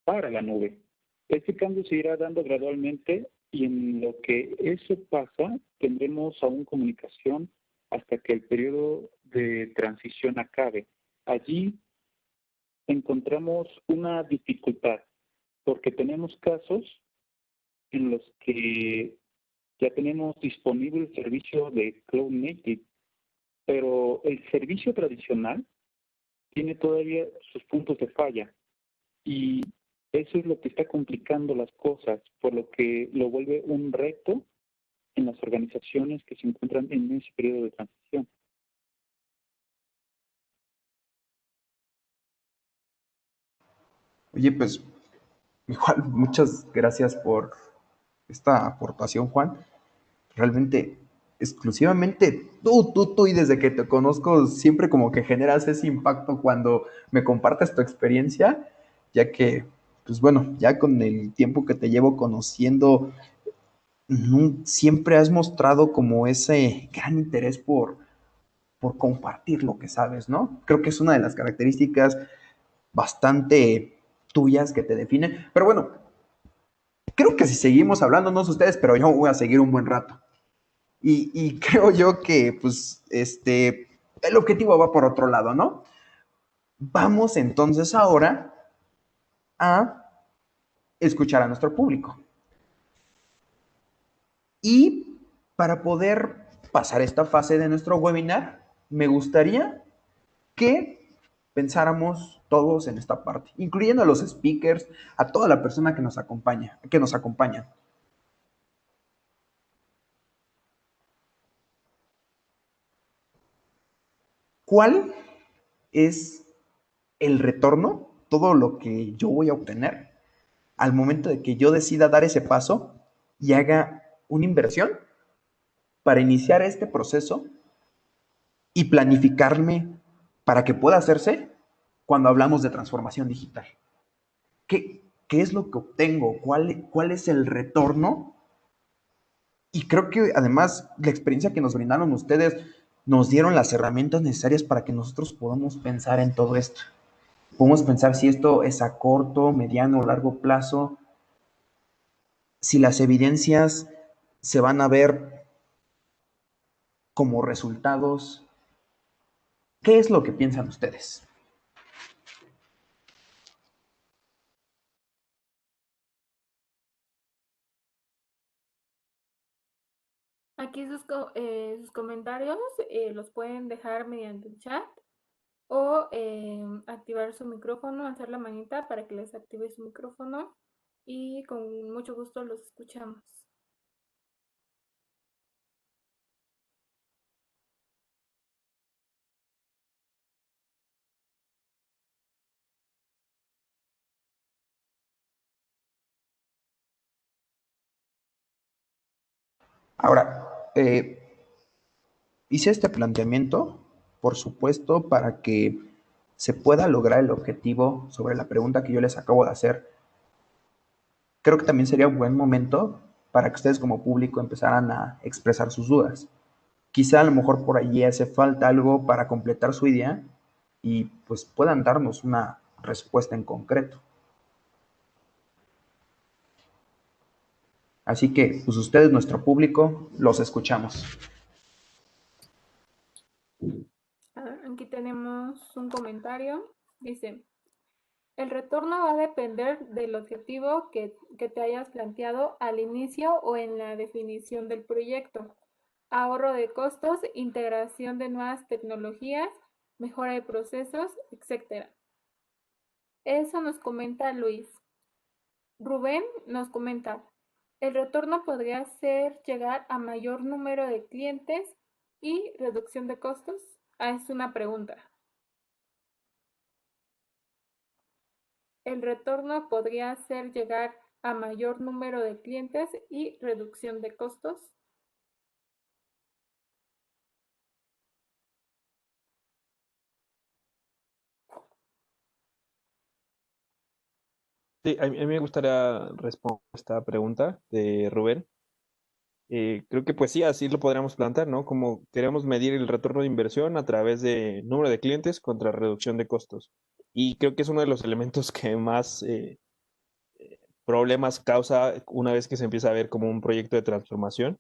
para la nube. Este cambio se irá dando gradualmente y en lo que eso pasa tendremos aún comunicación hasta que el periodo de transición acabe. Allí encontramos una dificultad porque tenemos casos en los que ya tenemos disponible el servicio de Cloud Native, pero el servicio tradicional tiene todavía sus puntos de falla y eso es lo que está complicando las cosas, por lo que lo vuelve un reto en las organizaciones que se encuentran en ese periodo de transición. Oye, pues igual muchas gracias por esta aportación, Juan. Realmente, exclusivamente tú, y desde que te conozco, siempre como que generas ese impacto cuando me compartes tu experiencia, ya que, pues bueno, ya con el tiempo que te llevo conociendo, siempre has mostrado como ese gran interés por compartir lo que sabes, ¿no? Creo que es una de las características bastante tuyas que te definen. Pero bueno, creo que si seguimos hablando, no sé ustedes, pero yo voy a seguir un buen rato. Y creo yo que, pues, el objetivo va por otro lado, ¿no? Vamos entonces ahora a escuchar a nuestro público. Y para poder pasar esta fase de nuestro webinar, me gustaría que pensáramos todos en esta parte, incluyendo a los speakers, a toda la persona que nos acompaña. ¿Cuál es el retorno, todo lo que yo voy a obtener al momento de que yo decida dar ese paso y haga una inversión para iniciar este proceso y planificarme para que pueda hacerse cuando hablamos de transformación digital? ¿Qué es lo que obtengo? ¿Cuál es el retorno Y creo que además la experiencia que nos brindaron ustedes nos dieron las herramientas necesarias para que nosotros podamos pensar en todo esto. Podemos pensar si esto es a corto, mediano o largo plazo, si las evidencias se van a ver como resultados. ¿Qué es lo que piensan ustedes? Aquí sus comentarios los pueden dejar mediante el chat o activar su micrófono, hacer la manita para que les active su micrófono y con mucho gusto los escuchamos. Ahora, hice este planteamiento, por supuesto, para que se pueda lograr el objetivo sobre la pregunta que yo les acabo de hacer. Creo que también sería un buen momento para que ustedes como público empezaran a expresar sus dudas. Quizá a lo mejor por allí hace falta algo para completar su idea y pues puedan darnos una respuesta en concreto. Así que, pues ustedes, nuestro público, los escuchamos. Aquí tenemos un comentario. Dice, el retorno va a depender del objetivo que te hayas planteado al inicio o en la definición del proyecto. Ahorro de costos, integración de nuevas tecnologías, mejora de procesos, etc. Eso nos comenta Luis. Rubén nos comenta, el retorno podría ser llegar a mayor número de clientes y reducción de costos. Es una pregunta. El retorno podría ser llegar a mayor número de clientes y reducción de costos. Sí, a mí me gustaría responder esta pregunta de Rubén. Creo que pues sí, así lo podríamos plantear, ¿no? Como queremos medir el retorno de inversión a través de número de clientes contra reducción de costos. Y creo que es uno de los elementos que más problemas causa una vez que se empieza a ver como un proyecto de transformación,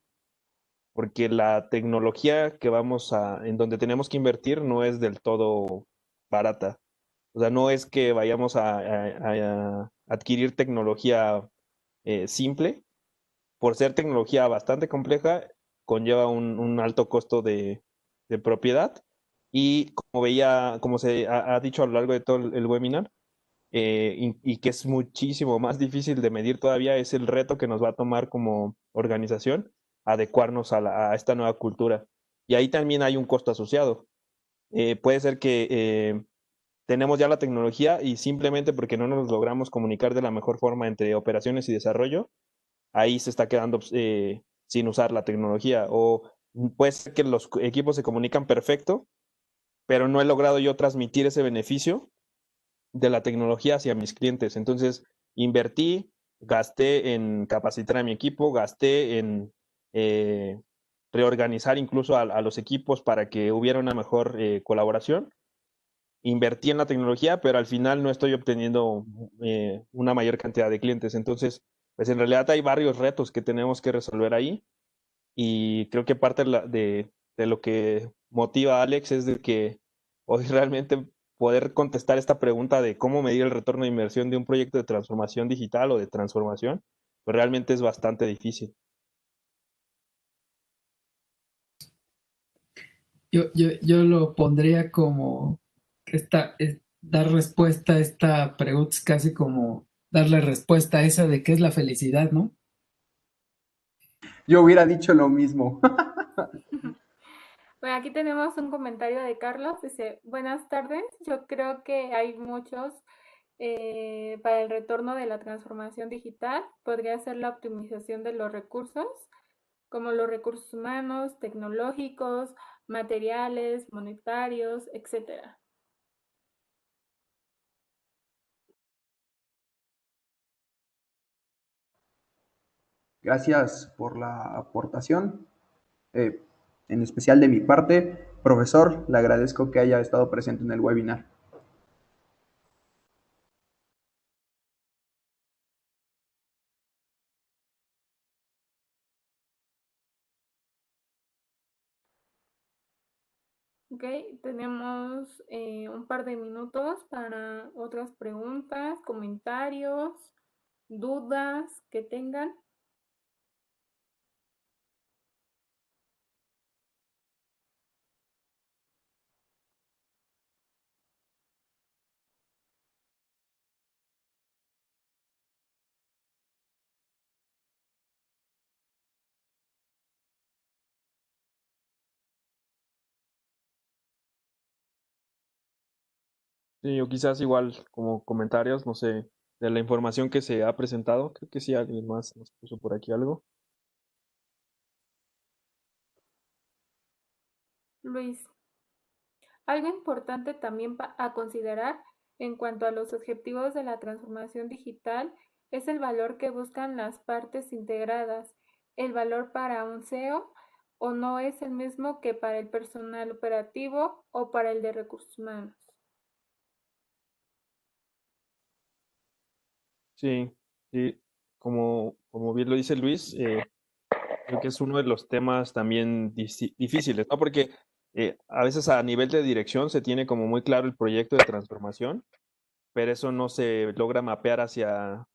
porque la tecnología en donde tenemos que invertir no es del todo barata. O sea, no es que vayamos a adquirir tecnología simple. Por ser tecnología bastante compleja, conlleva un alto costo de propiedad. Y como se ha dicho a lo largo de todo el webinar, y que es muchísimo más difícil de medir todavía, es el reto que nos va a tomar como organización adecuarnos a esta nueva cultura. Y ahí también hay un costo asociado. Puede ser que tenemos ya la tecnología y simplemente porque no nos logramos comunicar de la mejor forma entre operaciones y desarrollo, ahí se está quedando sin usar la tecnología. O puede ser que los equipos se comunican perfecto, pero no he logrado yo transmitir ese beneficio de la tecnología hacia mis clientes. Entonces, invertí, gasté en capacitar a mi equipo, gasté en eh, reorganizar incluso a los equipos para que hubiera una mejor colaboración. Invertí en la tecnología, pero al final no estoy obteniendo una mayor cantidad de clientes. Entonces, pues en realidad hay varios retos que tenemos que resolver ahí y creo que parte de lo que motiva a Alex es de que hoy realmente poder contestar esta pregunta de cómo medir el retorno de inversión de un proyecto de transformación digital o de transformación, pues realmente es bastante difícil. Yo lo pondría como dar respuesta a esta pregunta es casi como darle respuesta a esa de qué es la felicidad, ¿no? Yo hubiera dicho lo mismo. Bueno, aquí tenemos un comentario de Carlos. Dice, buenas tardes. Yo creo que hay muchos para el retorno de la transformación digital. Podría ser la optimización de los recursos, como los recursos humanos, tecnológicos, materiales, monetarios, etcétera. Gracias por la aportación, en especial de mi parte. Profesor, le agradezco que haya estado presente en el webinar. Ok, tenemos un par de minutos para otras preguntas, comentarios, dudas que tengan. Sí, o quizás igual como comentarios, no sé, de la información que se ha presentado. Creo que sí, alguien más nos puso por aquí algo. Luis, algo importante también a considerar en cuanto a los objetivos de la transformación digital es el valor que buscan las partes integradas. El valor para un CEO o no es el mismo que para el personal operativo o para el de recursos humanos. Sí, sí, como bien lo dice Luis, creo que es uno de los temas también difíciles, ¿no? Porque a veces a nivel de dirección se tiene como muy claro el proyecto de transformación, pero eso no se logra mapear hacia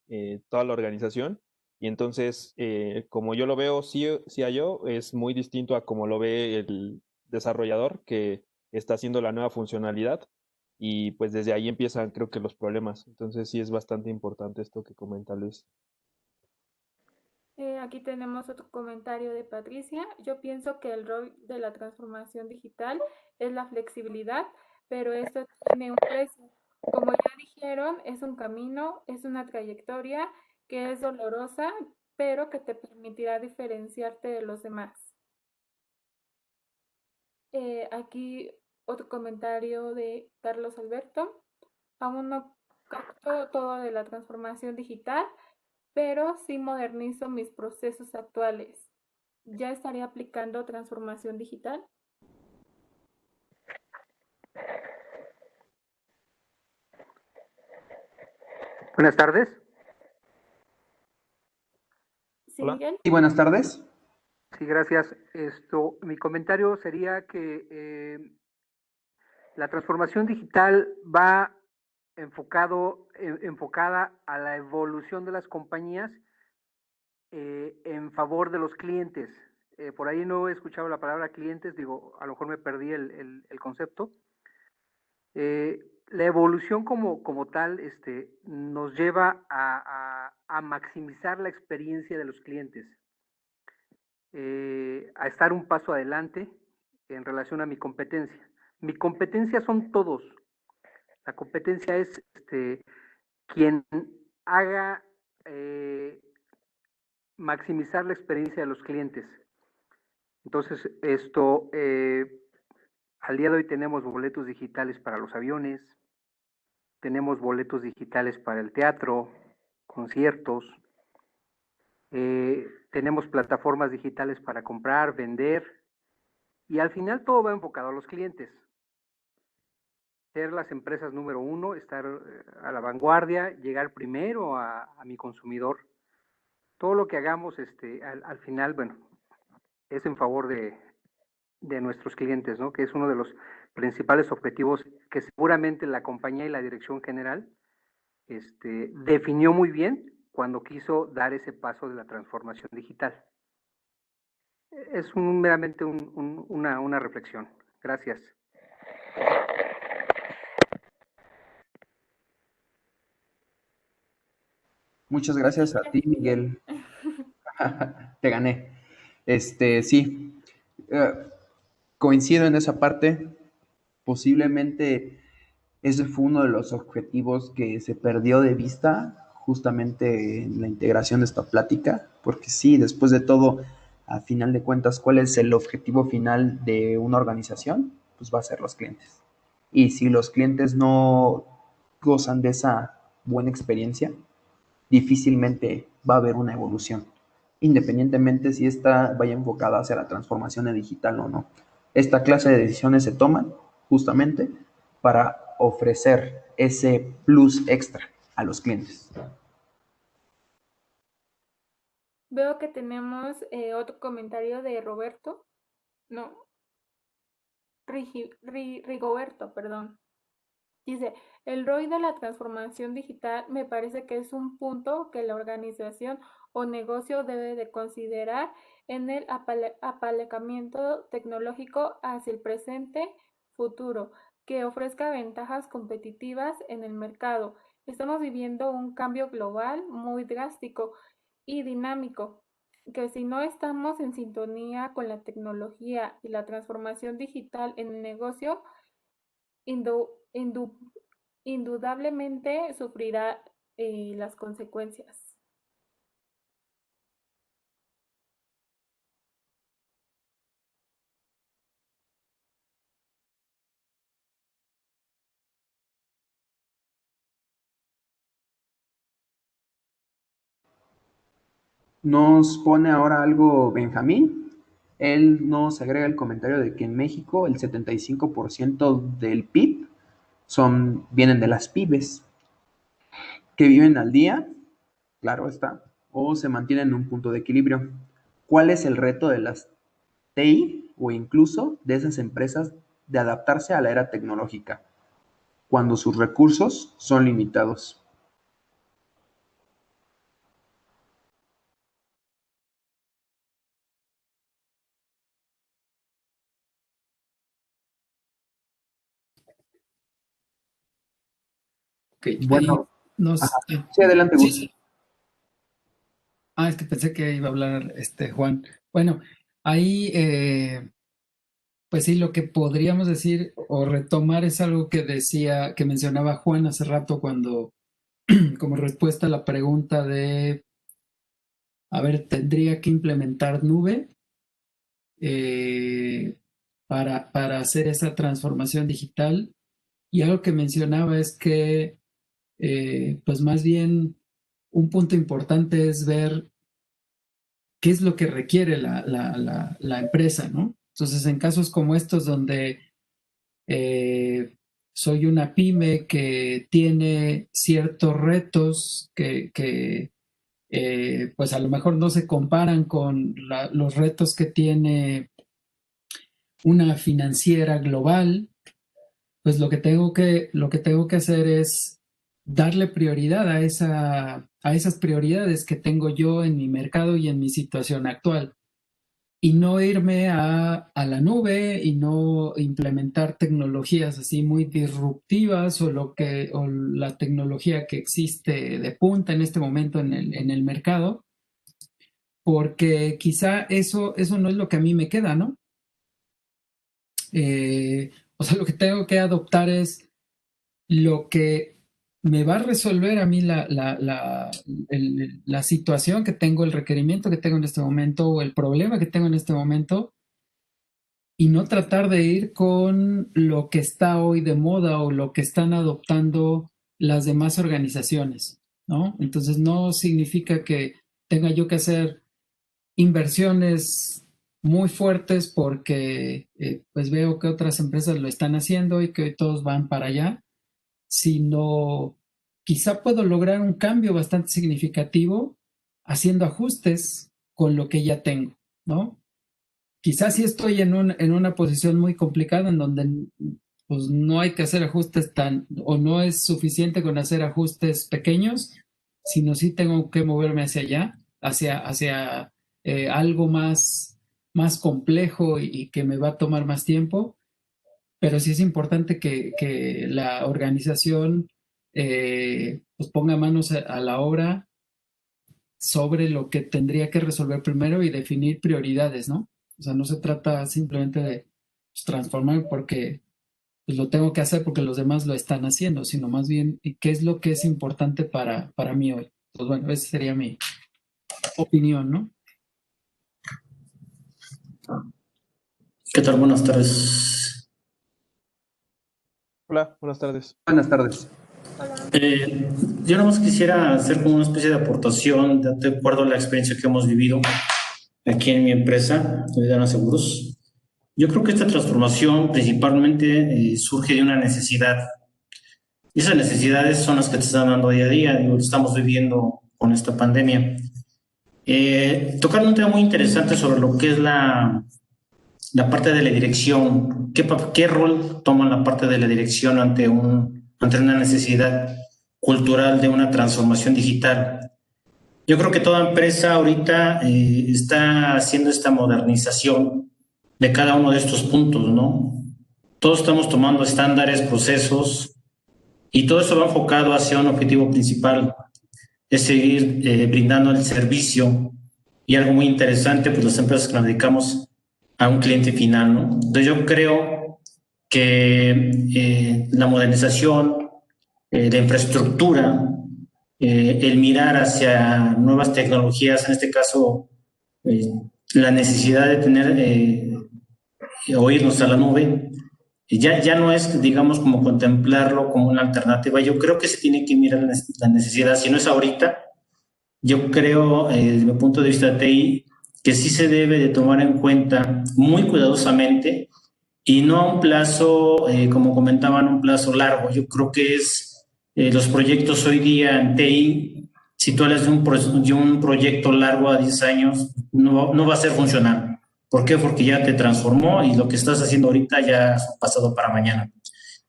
toda la organización. Y entonces, como yo lo veo, sí a yo, es muy distinto a como lo ve el desarrollador que está haciendo la nueva funcionalidad. Y pues desde ahí empiezan, creo que los problemas. Entonces sí es bastante importante esto que comenta Luis. Aquí tenemos otro comentario de Patricia. Yo pienso que el rol de la transformación digital es la flexibilidad, pero esto tiene un precio. Como ya dijeron, es un camino, es una trayectoria que es dolorosa, pero que te permitirá diferenciarte de los demás. Aquí otro comentario de Carlos Alberto. Aún no capto todo de la transformación digital, pero sí modernizo mis procesos actuales. ¿Ya estaría aplicando transformación digital? Buenas tardes. Sí, Hola. Miguel. Sí, buenas tardes. Sí, gracias. Mi comentario sería que la transformación digital va enfocada a la evolución de las compañías en favor de los clientes. Por ahí no he escuchado la palabra clientes, digo, a lo mejor me perdí el concepto. La evolución como tal nos lleva a maximizar la experiencia de los clientes. A estar un paso adelante en relación a mi competencia. Mi competencia son todos. La competencia es quien haga maximizar la experiencia de los clientes. Entonces, al día de hoy tenemos boletos digitales para los aviones, tenemos boletos digitales para el teatro, conciertos, tenemos plataformas digitales para comprar, vender, y al final todo va enfocado a los clientes. Ser las empresas número uno, estar a la vanguardia, llegar primero a mi consumidor. Todo lo que hagamos al final, bueno, es en favor de nuestros clientes, ¿no? Que es uno de los principales objetivos que seguramente la compañía y la dirección general definió muy bien cuando quiso dar ese paso de la transformación digital. Es meramente una reflexión. Gracias. Muchas gracias a ti, Miguel. Te gané. Sí, eh, coincido en esa parte. Posiblemente ese fue uno de los objetivos que se perdió de vista justamente en la integración de esta plática, porque sí, después de todo, a final de cuentas, ¿cuál es el objetivo final de una organización? Pues va a ser los clientes. Y si los clientes no gozan de esa buena experiencia, difícilmente va a haber una evolución. independientemente si esta vaya enfocada hacia la transformación digital o no. Esta clase de decisiones se toman justamente para ofrecer ese plus extra a los clientes. Veo que tenemos otro comentario de Roberto. No, Rigoberto, perdón. Dice, el ROI de la transformación digital me parece que es un punto que la organización o negocio debe de considerar en el apalancamiento tecnológico hacia el presente futuro, que ofrezca ventajas competitivas en el mercado. Estamos viviendo un cambio global muy drástico y dinámico, que si no estamos en sintonía con la tecnología y la transformación digital en el negocio, indudablemente sufrirá las consecuencias. Nos pone ahora algo Benjamín. Él nos agrega el comentario de que en México el 75% del PIB vienen de las pymes, que viven al día, claro está, o se mantienen en un punto de equilibrio. ¿Cuál es el reto de las TI o incluso de esas empresas de adaptarse a la era tecnológica cuando sus recursos son limitados? Okay. Bueno, Nos, sí, adelante, Gus. sí. Es que pensé que iba a hablar Juan. Bueno, ahí pues sí, lo que podríamos decir o retomar es algo que mencionaba Juan hace rato cuando, como respuesta a la pregunta de, a ver, ¿tendría que implementar nube para hacer esa transformación digital? Y algo que mencionaba es que, pues más bien, un punto importante es ver qué es lo que requiere la empresa, ¿no? Entonces, en casos como estos donde soy una pyme que tiene ciertos retos que pues a lo mejor no se comparan con los retos que tiene una financiera global, pues lo que tengo que hacer es darle prioridad a esas prioridades que tengo yo en mi mercado y en mi situación actual. Y no irme a la nube y no implementar tecnologías así muy disruptivas o la tecnología que existe de punta en este momento en el mercado, porque quizá eso no es lo que a mí me queda, ¿no? O sea, lo que tengo que adoptar es lo que me va a resolver a mí la situación que tengo, el requerimiento que tengo en este momento o el problema que tengo en este momento, y no tratar de ir con lo que está hoy de moda o lo que están adoptando las demás organizaciones, ¿no? Entonces no significa que tenga yo que hacer inversiones muy fuertes porque pues veo que otras empresas lo están haciendo y que hoy todos van para allá, sino quizá puedo lograr un cambio bastante significativo haciendo ajustes con lo que ya tengo, ¿no? Quizás sí estoy en una posición muy complicada en donde pues no hay que hacer ajustes o no es suficiente con hacer ajustes pequeños, sino sí tengo que moverme hacia allá, hacia algo más complejo y que me va a tomar más tiempo, pero sí es importante que la organización pues ponga manos a la obra sobre lo que tendría que resolver primero y definir prioridades, ¿no? O sea, no se trata simplemente de pues, transformar porque pues, lo tengo que hacer porque los demás lo están haciendo, sino más bien qué es lo que es importante para mí hoy. Pues bueno, esa sería mi opinión, ¿no? ¿Qué tal? Buenas tardes. Hola, buenas tardes. Buenas tardes. Hola. Yo nada más quisiera hacer como una especie de aportación de acuerdo a la experiencia que hemos vivido aquí en mi empresa, Dana Seguros. Yo creo que esta transformación principalmente surge de una necesidad. Y esas necesidades son las que te están dando día a día, digo, estamos viviendo con esta pandemia. Tocar un tema muy interesante sobre lo que es la parte de la dirección. ¿Qué rol toma la parte de la dirección ante una necesidad cultural de una transformación digital? Yo creo que toda empresa ahorita está haciendo esta modernización de cada uno de estos puntos, ¿no? Todos estamos tomando estándares, procesos, y todo eso va enfocado hacia un objetivo principal, es seguir brindando el servicio. Y algo muy interesante, pues las empresas que nos dedicamos a un cliente final, ¿no? Entonces yo creo que la modernización de infraestructura, el mirar hacia nuevas tecnologías, en este caso la necesidad de tener o irnos a la nube, ya no es, digamos, como contemplarlo como una alternativa. Yo creo que se tiene que mirar la necesidad, si no es ahorita, yo creo, desde mi punto de vista de TI, que sí se debe de tomar en cuenta muy cuidadosamente y no a un plazo, como comentaban, un plazo largo. Yo creo que los proyectos hoy día en TI, si tú hablas de un proyecto largo a 10 años, no va a ser funcional. ¿Por qué? Porque ya te transformó y lo que estás haciendo ahorita ya es pasado para mañana.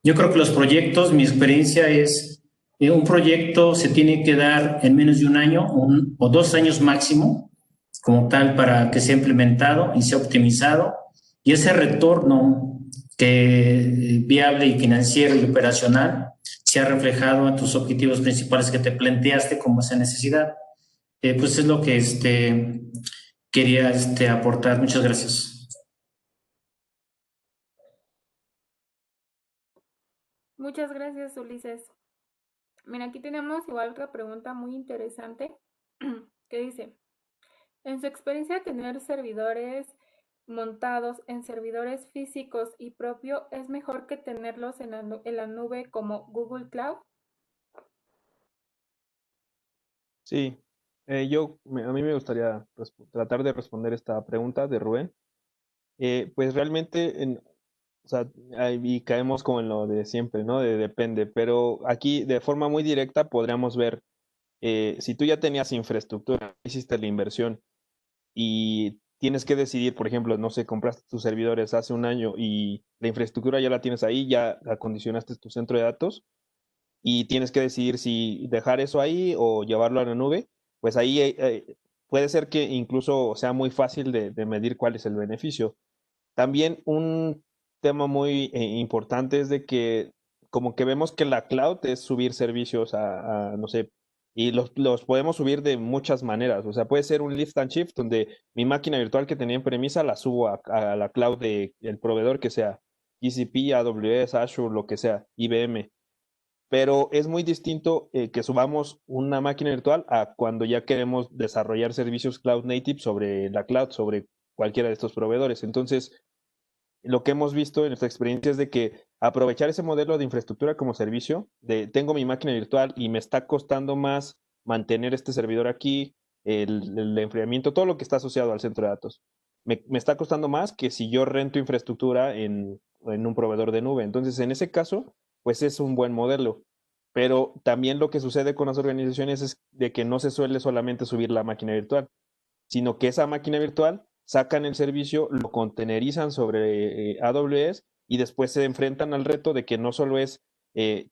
Yo creo que los proyectos, mi experiencia es, un proyecto se tiene que dar en menos de un año o 2 años máximo, como tal, para que sea implementado y sea optimizado. Y ese retorno que viable y financiero y operacional se ha reflejado en tus objetivos principales que te planteaste como esa necesidad. Pues es lo que quería aportar. Muchas gracias. Muchas gracias, Ulises. Mira, aquí tenemos igual otra pregunta muy interesante que dice, en su experiencia tener servidores montados en servidores físicos y propio es mejor que tenerlos en la nube como Google Cloud. Sí, a mí me gustaría tratar de responder esta pregunta de Rubén. Pues realmente, o sea, ahí caemos como en lo de siempre, ¿no? Depende, pero aquí de forma muy directa podríamos ver, si tú ya tenías infraestructura, hiciste la inversión y tienes que decidir, por ejemplo, no sé, compraste tus servidores hace un año y la infraestructura ya la tienes ahí, ya acondicionaste tu centro de datos y tienes que decidir si dejar eso ahí o llevarlo a la nube, pues ahí puede ser que incluso sea muy fácil de medir cuál es el beneficio. También un tema muy importante es de que como que vemos que la cloud es subir servicios no sé, y los podemos subir de muchas maneras. O sea, puede ser un lift and shift donde mi máquina virtual que tenía en premisa la subo a la cloud del proveedor que sea, GCP, AWS, Azure, lo que sea, IBM. Pero es muy distinto que subamos una máquina virtual a cuando ya queremos desarrollar servicios cloud native sobre la cloud, sobre cualquiera de estos proveedores. Entonces, lo que hemos visto en nuestra experiencia es de que aprovechar ese modelo de infraestructura como servicio, de tengo mi máquina virtual y me está costando más mantener este servidor aquí, el enfriamiento, todo lo que está asociado al centro de datos. Me está costando más que si yo rento infraestructura en un proveedor de nube. Entonces, en ese caso, pues es un buen modelo. Pero también lo que sucede con las organizaciones es de que no se suele solamente subir la máquina virtual, sino que esa máquina virtual sacan el servicio, lo contenerizan sobre AWS y después se enfrentan al reto de que no solo es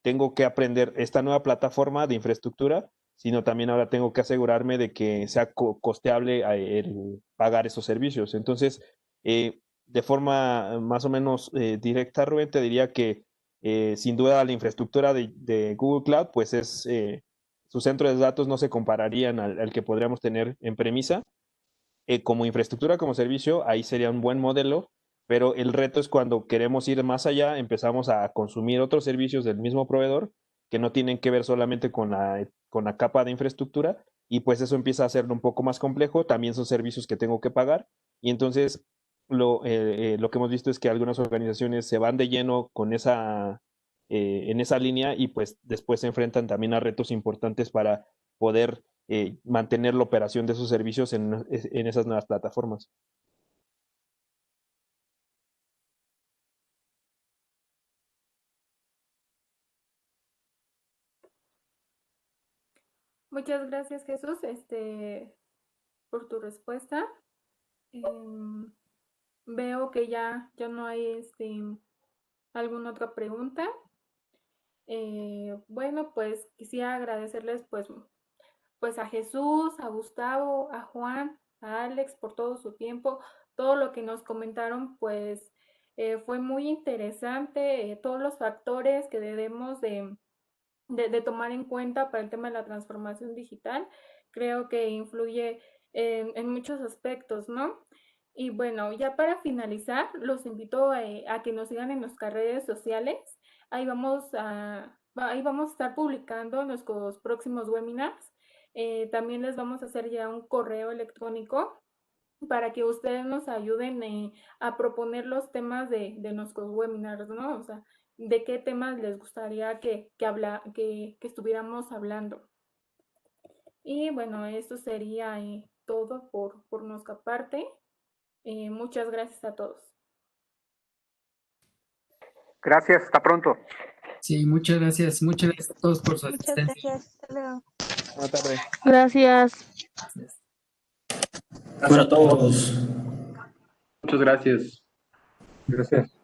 tengo que aprender esta nueva plataforma de infraestructura, sino también ahora tengo que asegurarme de que sea costeable el pagar esos servicios. Entonces, de forma más o menos directa, Rubén, te diría que sin duda la infraestructura de Google Cloud, pues sus centros de datos no se compararían al que podríamos tener en premisa, como infraestructura, como servicio, ahí sería un buen modelo, pero el reto es cuando queremos ir más allá, empezamos a consumir otros servicios del mismo proveedor que no tienen que ver solamente con la capa de infraestructura y pues eso empieza a hacerlo un poco más complejo, también son servicios que tengo que pagar y entonces lo que hemos visto es que algunas organizaciones se van de lleno con esa en esa línea y pues después se enfrentan también a retos importantes para poder mantener la operación de sus servicios en esas nuevas plataformas. Muchas gracias, Jesús, por tu respuesta. Veo que ya no hay alguna otra pregunta. Bueno, pues quisiera agradecerles pues a Jesús, a Gustavo, a Juan, a Alex por todo su tiempo, todo lo que nos comentaron, pues fue muy interesante, todos los factores que debemos de tomar en cuenta para el tema de la transformación digital, creo que influye en muchos aspectos, ¿no? Y bueno, ya para finalizar, los invito a que nos sigan en nuestras redes sociales. Ahí vamos a estar publicando nuestros próximos webinars. También les vamos a hacer ya un correo electrónico para que ustedes nos ayuden a proponer los temas de nuestros webinars, ¿no? O sea, de qué temas les gustaría que estuviéramos hablando. Y bueno, esto sería todo por nuestra parte. Muchas gracias a todos. Gracias, hasta pronto. Sí, muchas gracias a todos por su asistencia. Muchas gracias. Hasta luego. Buenas tardes. Gracias. Gracias a todos. Muchas gracias. Gracias.